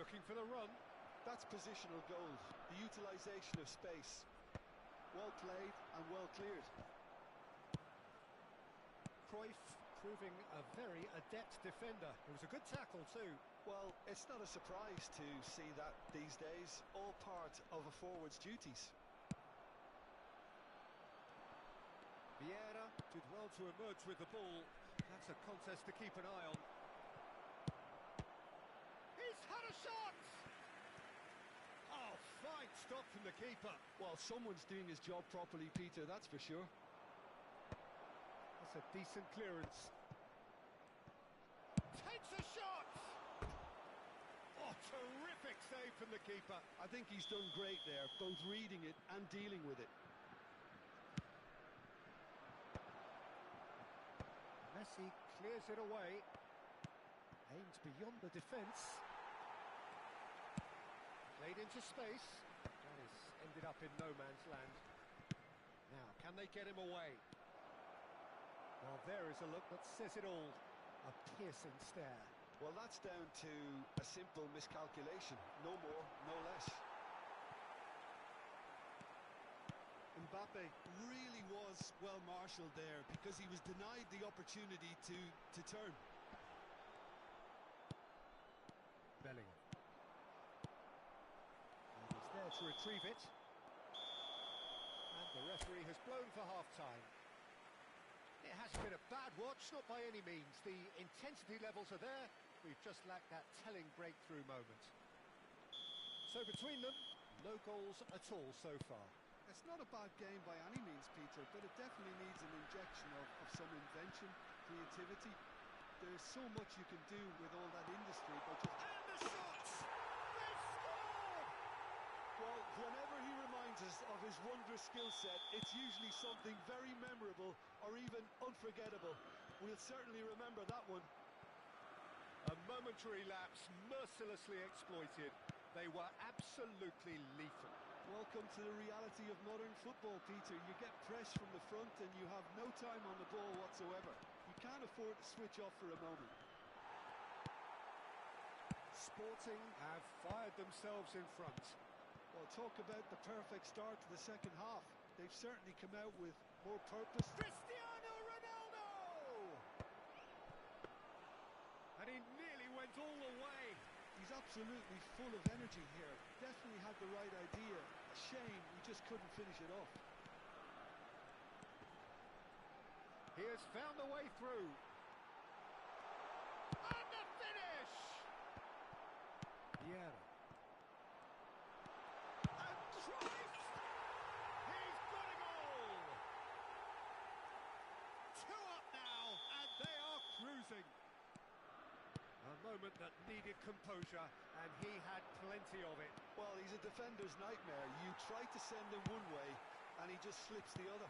Looking for the run. That's positional gold, the utilisation of space. Well played and well cleared. Cruyff proving a very adept defender. It was a good tackle too. Well, it's not a surprise to see that these days, all part of a forward's duties. Vieira did well to emerge with the ball. That's a contest to keep an eye on. Great stop from the keeper. Well, someone's doing his job properly, Peter, that's for sure. That's a decent clearance. Takes a shot! Oh, terrific save from the keeper. I think he's done great there, both reading it and dealing with it. Messi clears it away. Aims beyond the defence. Played into space. That has ended up in no man's land. Now, can they get him away? Well, there is a look that says it all. A piercing stare. Well, that's down to a simple miscalculation. No more, no less. Mbappe really was well marshalled there because he was denied the opportunity to turn. Bellingham. And he's there to retrieve it. And the referee has blown for half-time. It hasn't been a bad watch, not by any means. The intensity levels are there. We've just lacked that telling breakthrough moment. So between them, no goals at all so far. It's not a bad game by any means, Peter, but it definitely needs an injection of some invention, creativity. There's so much you can do with all that industry, but just... And the shots! They've scored! Well, whenever he reminds us of his wondrous skill set, it's usually something very memorable or even unforgettable. We'll certainly remember that one. A momentary lapse, mercilessly exploited. They were absolutely lethal. Welcome to the reality of modern football, Peter. You get press from the front and you have no time on the ball whatsoever. You can't afford to switch off for a moment. Sporting have fired themselves in front. Well, talk about the perfect start to the second half. They've certainly come out with more purpose. Cristiano Ronaldo! And he nearly went all the way. He's absolutely full of energy here. Definitely had the right idea. A shame he just couldn't finish it off. He has found a way through. And the finish! Vieira. And Christ! He's got a goal! 2 up now, and they are cruising. A moment that needed composure, and he had plenty of it. Well, he's a defender's nightmare. You try to send him one way, and he just slips the other.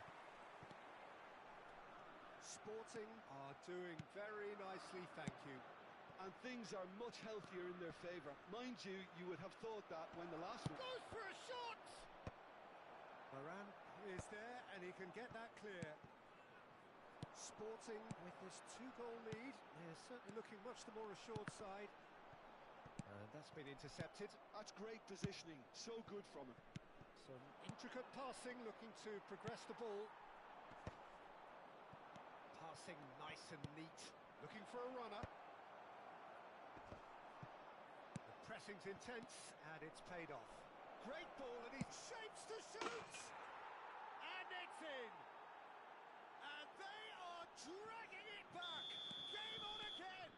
Sporting are doing very nicely, thank you. And things are much healthier in their favour. Mind you, you would have thought that when the last one... Goes for a shot! Varane is there, and he can get that clear. Sporting with this 2-goal lead. They're certainly looking much the more assured side. And that's been intercepted. That's great positioning. So good from him. Some intricate passing, looking to progress the ball. Passing nice and neat. Looking for a runner. The pressing's intense, and it's paid off. Great ball, and he shapes to shoot! And it's in! And they are dragging it back! Game on again!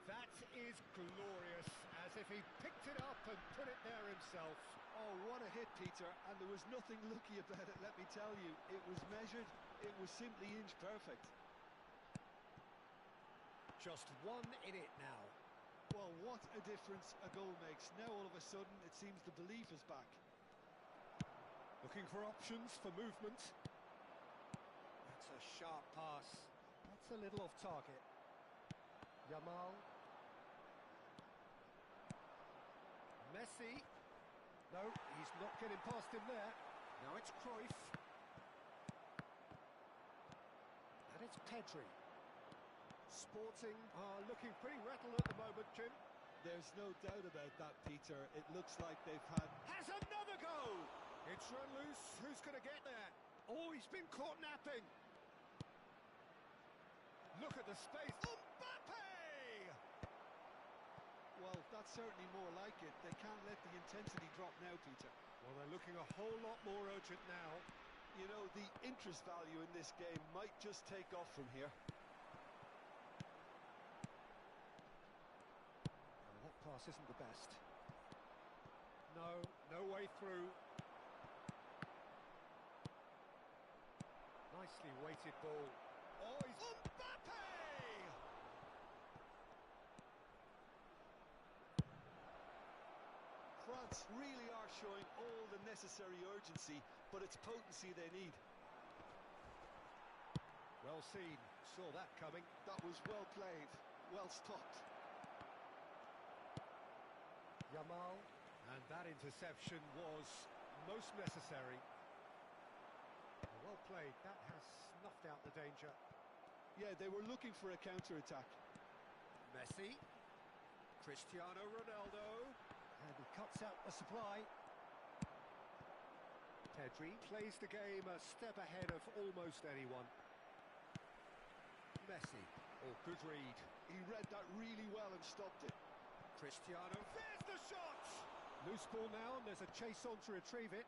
That is glorious, as if he picked it up and put it there himself. Oh, what a hit, Peter. And there was nothing lucky about it, let me tell you. It was measured, it was simply inch perfect. Just one in it now. Well, what a difference a goal makes. Now all of a sudden, it seems the belief is back. Looking for options for movement. That's a sharp pass. That's a little off target. Yamal. Messi. No, he's not getting past him there. Now it's Cruyff. And it's Pedri. Sporting are looking pretty rattled at the moment, Jim. There's no doubt about that, Peter. It looks like they've had... Has another go! It's run loose. Who's going to get there? Oh, he's been caught napping. Look at the space. Mbappe! Well, that's certainly more like it. They can't let the intensity drop now, Peter. Well, they're looking a whole lot more urgent now. You know, the interest value in this game might just take off from here. Well, that pass isn't the best. No, no way through. Nicely weighted ball. Oh, he's Mbappe! France really are showing all the necessary urgency, but it's potency they need. Well seen, saw that coming. That was well played, well stopped. Yamal, and that interception was most necessary. Well played, that has snuffed out the danger. Yeah, they were looking for a counter-attack. Messi, Cristiano Ronaldo, and he cuts out the supply. Pedri plays the game a step ahead of almost anyone. Messi, oh, good read. He read that really well and stopped it. Cristiano, there's the shot! Loose ball now, and there's a chase on to retrieve it.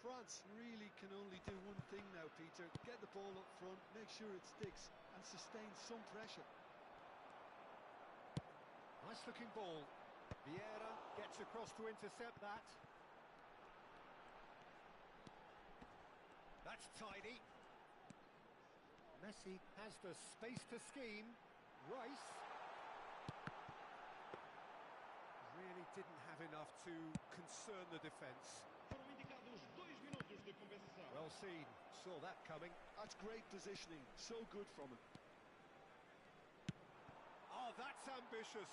France really can only do one thing now, Peter. Get the ball up front, make sure it sticks, and sustain some pressure. Nice looking ball. Vieira gets across to intercept that. That's tidy. Messi has the space to scheme. Rice really didn't have enough to concern the defence. Foram indicados 2 minutos de compensação. Well seen, saw that coming. That's great positioning, so good from him. Oh, that's ambitious.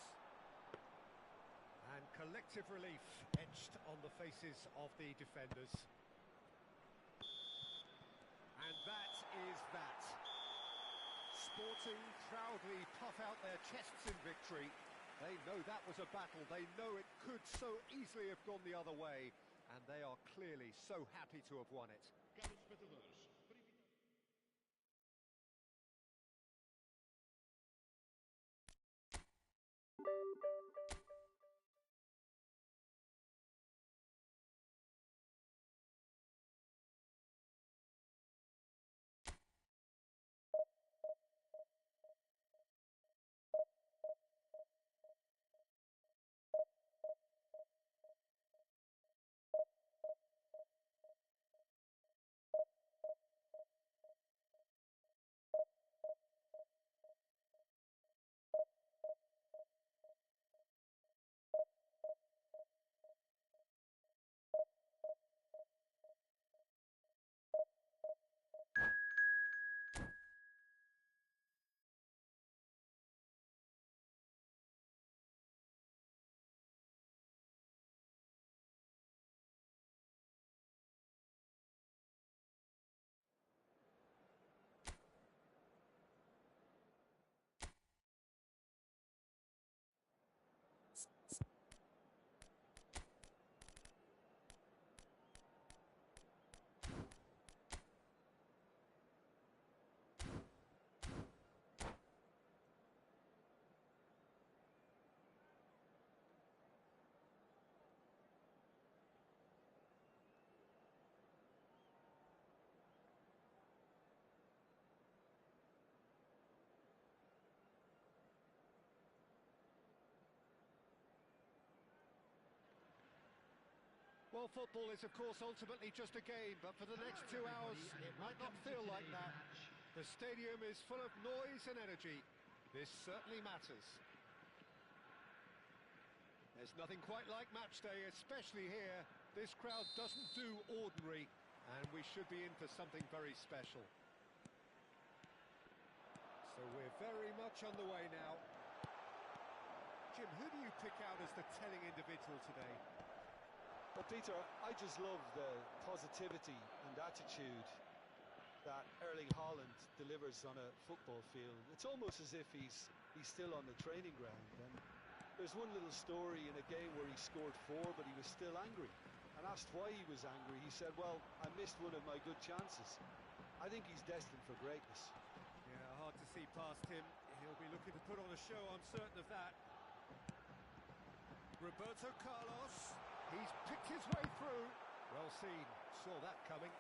And collective relief etched on the faces of the defenders. And that is that. Sporting proudly puff out their chests in victory. They know that was a battle. They know it could so easily have gone the other way. And they are clearly so happy to have won it. Caros espectadores, para evitar... Well, football is, of course, ultimately just a game, but for the next 2 hours, it might not feel like that. The stadium is full of noise and energy. This certainly matters. There's nothing quite like match day, especially here. This crowd doesn't do ordinary, and we should be in for something very special. So we're very much on the way now. Jim, who do you pick out as the telling individual today? Well, Peter, I just love the positivity and attitude that Erling Haaland delivers on a football field. It's almost as if he's still on the training ground. And there's one little story in a game where he scored 4, but he was still angry. And asked why he was angry, he said, well, I missed one of my good chances. I think he's destined for greatness. Yeah, hard to see past him. He'll be looking to put on a show, I'm certain of that. Roberto Carlos. He's picked his way through. Well seen, saw that coming.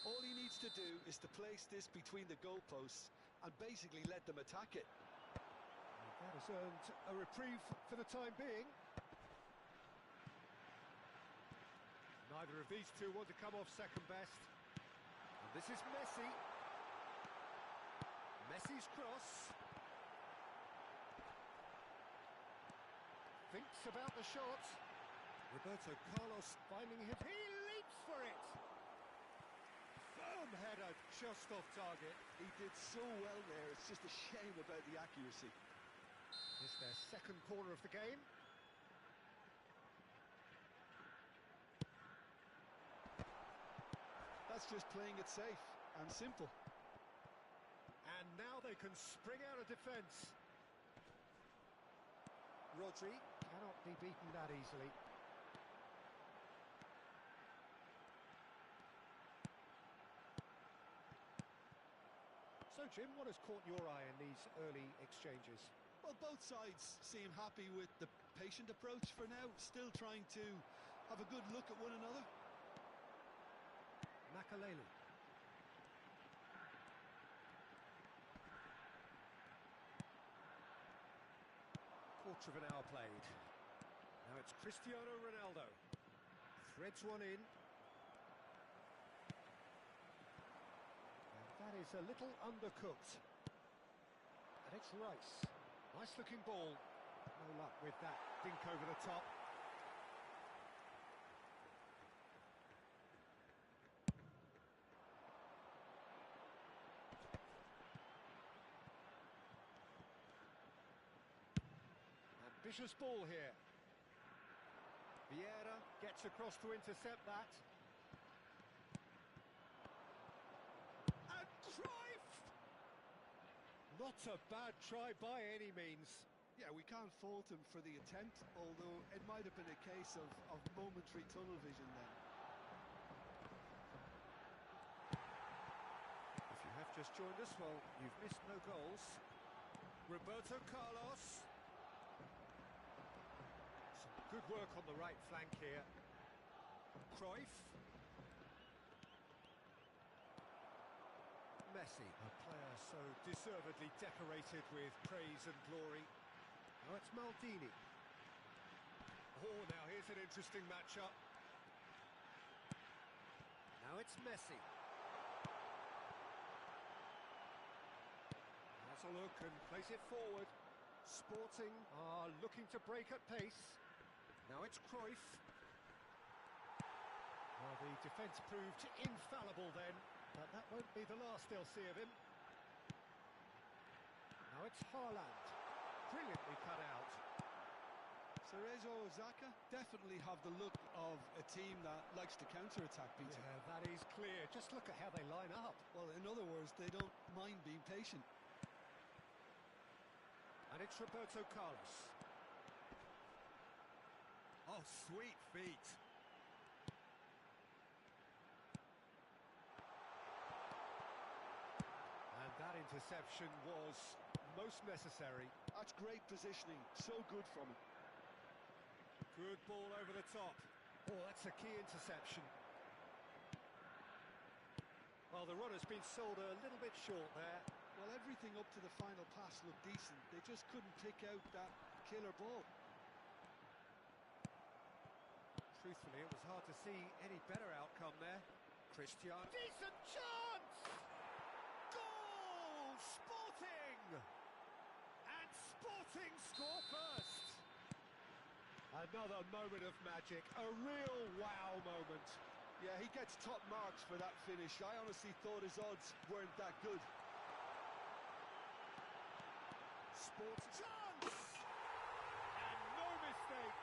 All he needs to do is to place this between the goalposts and basically let them attack it. That has earned a reprieve for the time being. Neither of these two want to come off second best. And this is Messi. Messi's cross. Thinks about the shot. Roberto Carlos finding him. He leaps for it. Firm header just off target. He did so well there. It's just a shame about the accuracy. It's their second corner of the game. That's just playing it safe and simple. And now they can spring out of defence. Rodri cannot be beaten that easily. So, Jim, what has caught your eye in these early exchanges? Well, both sides seem happy with the patient approach for now, still trying to have a good look at one another. Makaleli. Quarter of an hour played. Now it's Cristiano Ronaldo. Threads one in. And that is a little undercooked. And it's Rice. Nice looking ball. No luck with that. Dink over the top. Ambitious ball here. Vieira gets across to intercept that. And Cruyff! Not a bad try by any means. Yeah, we can't fault him for the attempt, although it might have been a case of momentary tunnel vision then. If you have just joined us, well, you've missed no goals. Roberto Carlos. Some good work on the right flank here. Cruyff. Messi, a player so deservedly decorated with praise and glory. Now it's Maldini. Oh, now here's an interesting matchup. Now it's Messi. Has a look and plays it forward. Sporting are looking to break at pace. Now it's Cruyff. Well, the defence proved infallible then, but that won't be the last they'll see of him. Now it's Haaland. Brilliantly cut out. Cerezo Osaka definitely have the look of a team that likes to counter-attack, Peter. Yeah, that is clear. Just look at how they line up. Well, in other words, they don't mind being patient. And it's Roberto Carlos. Oh, sweet feet. And that interception was most necessary. That's great positioning, so good from him. Good ball over the top. Oh, that's a key interception. Well, the run has been sold a little bit short there. Well, everything up to the final pass looked decent. They just couldn't pick out that killer ball. Truthfully, it was hard to see any better outcome there. Cristiano. Decent chance! Goal! Sporting! And Sporting score first! Another moment of magic, a real wow moment. Yeah, he gets top marks for that finish. I honestly thought his odds weren't that good. Sports chance! And no mistake!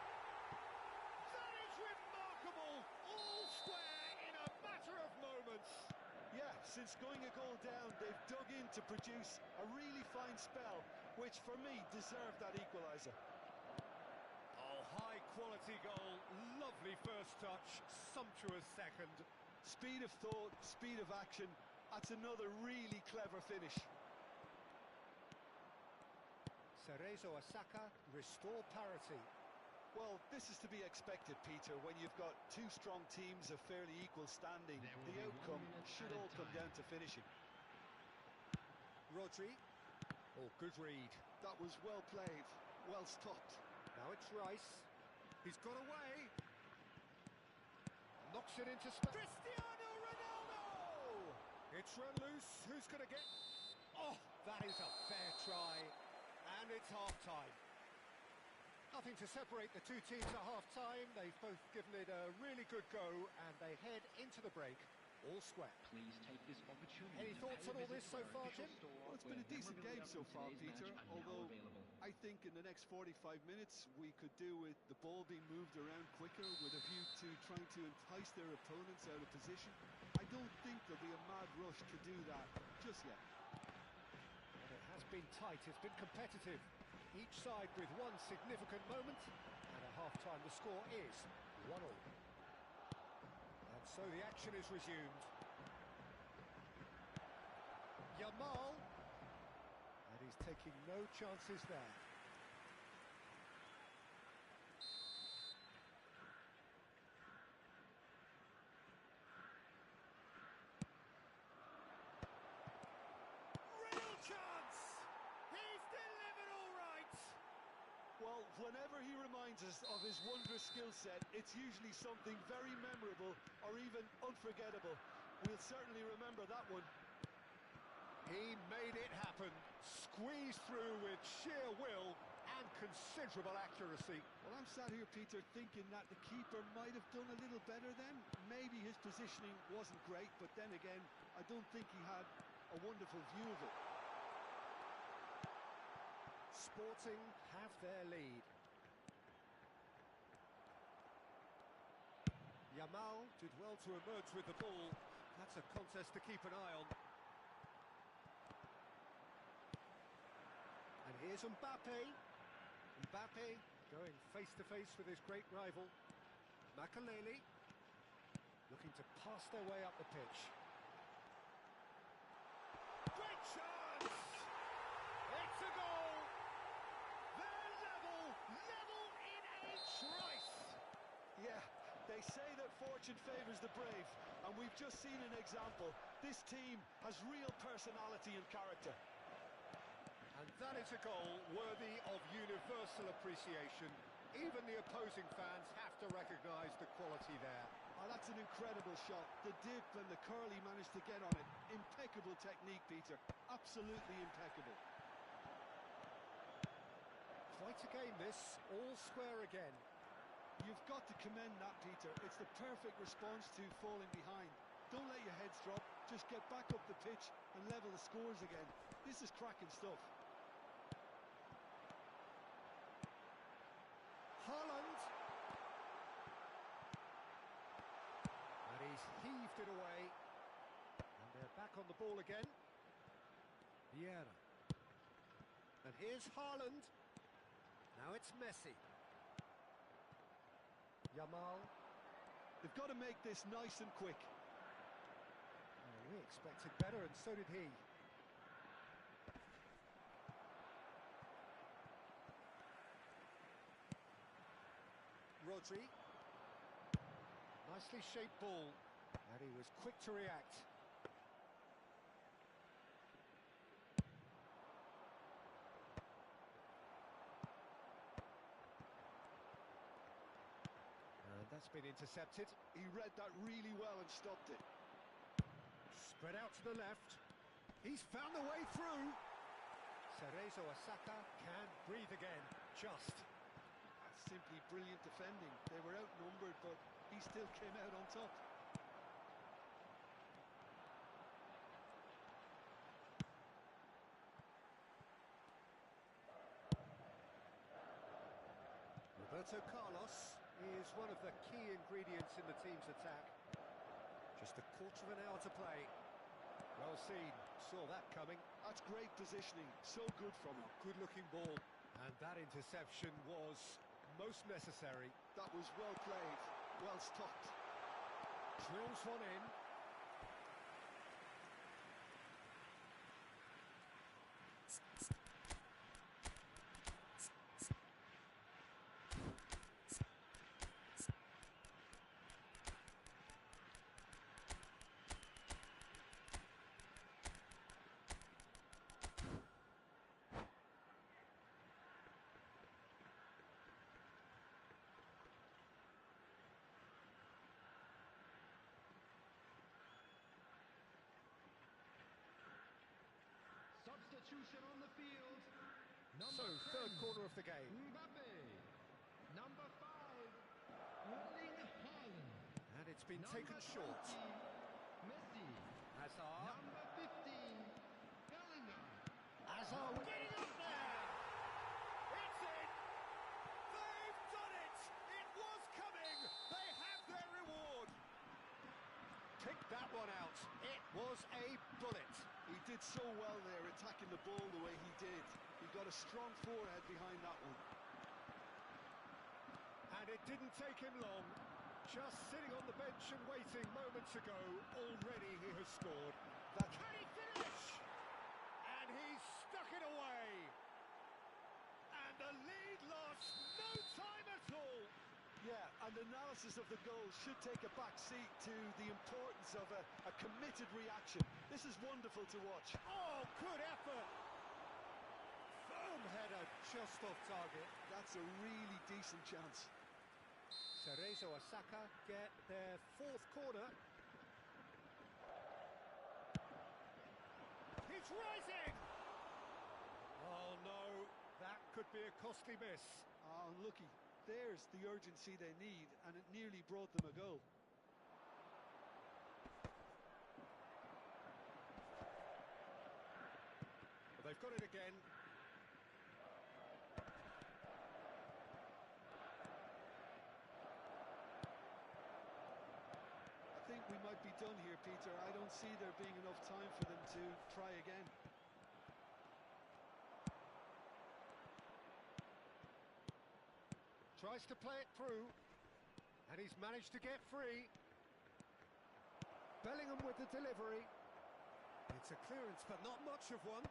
That is remarkable! All square in a matter of moments! Yeah, since going a goal down, they've dug in to produce a really fine spell, which for me deserved that equaliser. Oh, high quality goal, lovely first touch, sumptuous second. Speed of thought, speed of action, that's another really clever finish. Cerezo Osaka restore parity. Well, this is to be expected, Peter, when you've got two strong teams of fairly equal standing. There will The be 1 outcome minute should added all come time. down to finishing. Rodri. Oh, good read. That was well played, well stopped. Now it's Rice. He's got away. Knocks it into space. Cristiano Ronaldo! It's run loose. Who's going to get... Oh, that is a fair try. And it's half-time. Nothing to separate the two teams at half-time. They've both given it a really good go, and they head into the break all square. Please take this opportunity. Any to thoughts pay on a all this visit so to our far, official Jim? store, Well, it's been where a decent memorabilia game so from far, today's Peter, match are now although available. I think in the next 45 minutes we could do with the ball being moved around quicker with a view to trying to entice their opponents out of position. I don't think there'll be a mad rush to do that just yet. And it has been tight, it's been competitive. Each side with one significant moment, and at half-time the score is 1-1. And so the action is resumed. Yamal, and he's taking no chances there. Real chance! He's delivered all right! Well, whenever he reminds us of his wondrous skill set, it's usually something very memorable or even unforgettable. We'll certainly remember that one. He made it happen, squeezed through with sheer will and considerable accuracy. Well, I'm sat here, Peter, thinking that the keeper might have done a little better then. Maybe his positioning wasn't great, but then again, I don't think he had a wonderful view of it. Sporting have their lead. Yamal did well to emerge with the ball. That's a contest to keep an eye on. And here's Mbappe. Mbappe going face-to-face with his great rival. Makaleli looking to pass their way up the pitch. Great chance! It's a goal! They're level in H. Rice! Yeah, they say that fortune favours the brave, and we've just seen an example. This team has real personality and character. And that is a goal worthy of universal appreciation. Even the opposing fans have to recognise the quality there. Oh, that's an incredible shot. The dip and the curl he managed to get on it. Impeccable technique, Peter. Absolutely impeccable. Quite a game this, all square again. You've got to commend that, Peter. It's the perfect response to falling behind. Don't let your heads drop. Just get back up the pitch and level the scores again. This is cracking stuff. Haaland. And he's heaved it away. And they're back on the ball again. Vieira. And here's Haaland. Now it's Messi. Yamal. They've got to make this nice and quick. Oh, we expected better, and so did he. Rodri. Nicely shaped ball, and he was quick to react. And that's been intercepted. He read that really well and stopped it. Spread out to the left. He's found the way through. Cerezo Osaka can breathe again. Just. That's simply brilliant defending. They were outnumbered, but he still came out on top. Roberto Carlos is one of the key ingredients in the team's attack. Just a quarter of an hour to play. Well seen, saw that coming. That's great positioning, so good from him. Good-looking ball, and that interception was most necessary. That was well played, well stopped. Drills one in. substitution on the field. So, Number third 10, quarter of the game. Mbappe. Number 5, Erling Haaland. And it's been Number taken short. 20, Messi. Hazard. Number 15, Bellingham. Hazard getting up there! It's in! They've done it! It was coming! They have their reward! Pick that one out. It was a bullet. He did so well there, attacking the ball the way he did. He got a strong forehead behind that one. And it didn't take him long. Just sitting on the bench and waiting moments ago, already he has scored. Can he finish? And he's stuck it away. And the lead lost no time at all. Yeah, and analysis of the goal should take a back seat to the importance of a committed reaction. This is wonderful to watch. Oh, good effort. Firm header just off target. That's a really decent chance. Cerezo Osaka get their fourth corner. He's rising! Oh no, that could be a costly miss. Oh, unlucky. There's the urgency they need, and it nearly brought them a goal. But they've got it again. I think we might be done here, Peter. I don't see there being enough time for them to try again. Tries to play it through, and he's managed to get free. Bellingham with the delivery. It's a clearance, but not much of one.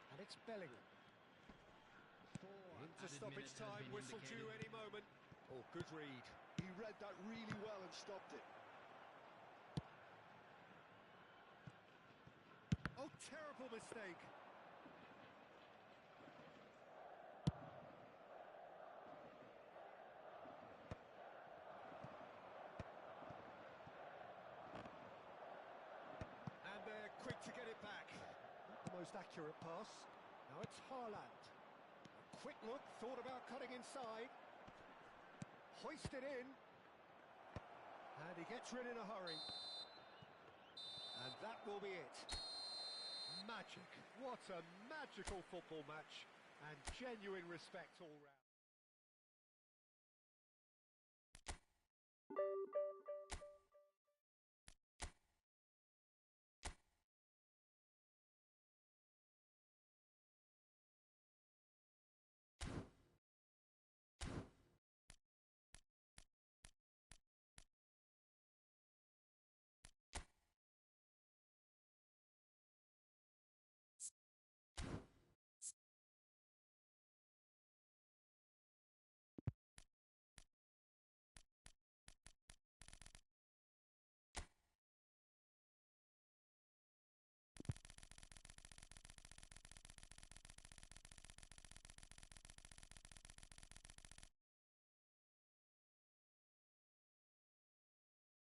And it's Bellingham. Into stoppage time, whistle due any moment. Oh, good read. He read that really well and stopped it. Oh, terrible mistake. And they're quick to get it back. Not the most accurate pass. Now it's Haaland. A quick look, thought about cutting inside. Hoisted in. And he gets rid in a hurry. And that will be it. Magic. What a magical football match. And genuine respect all round.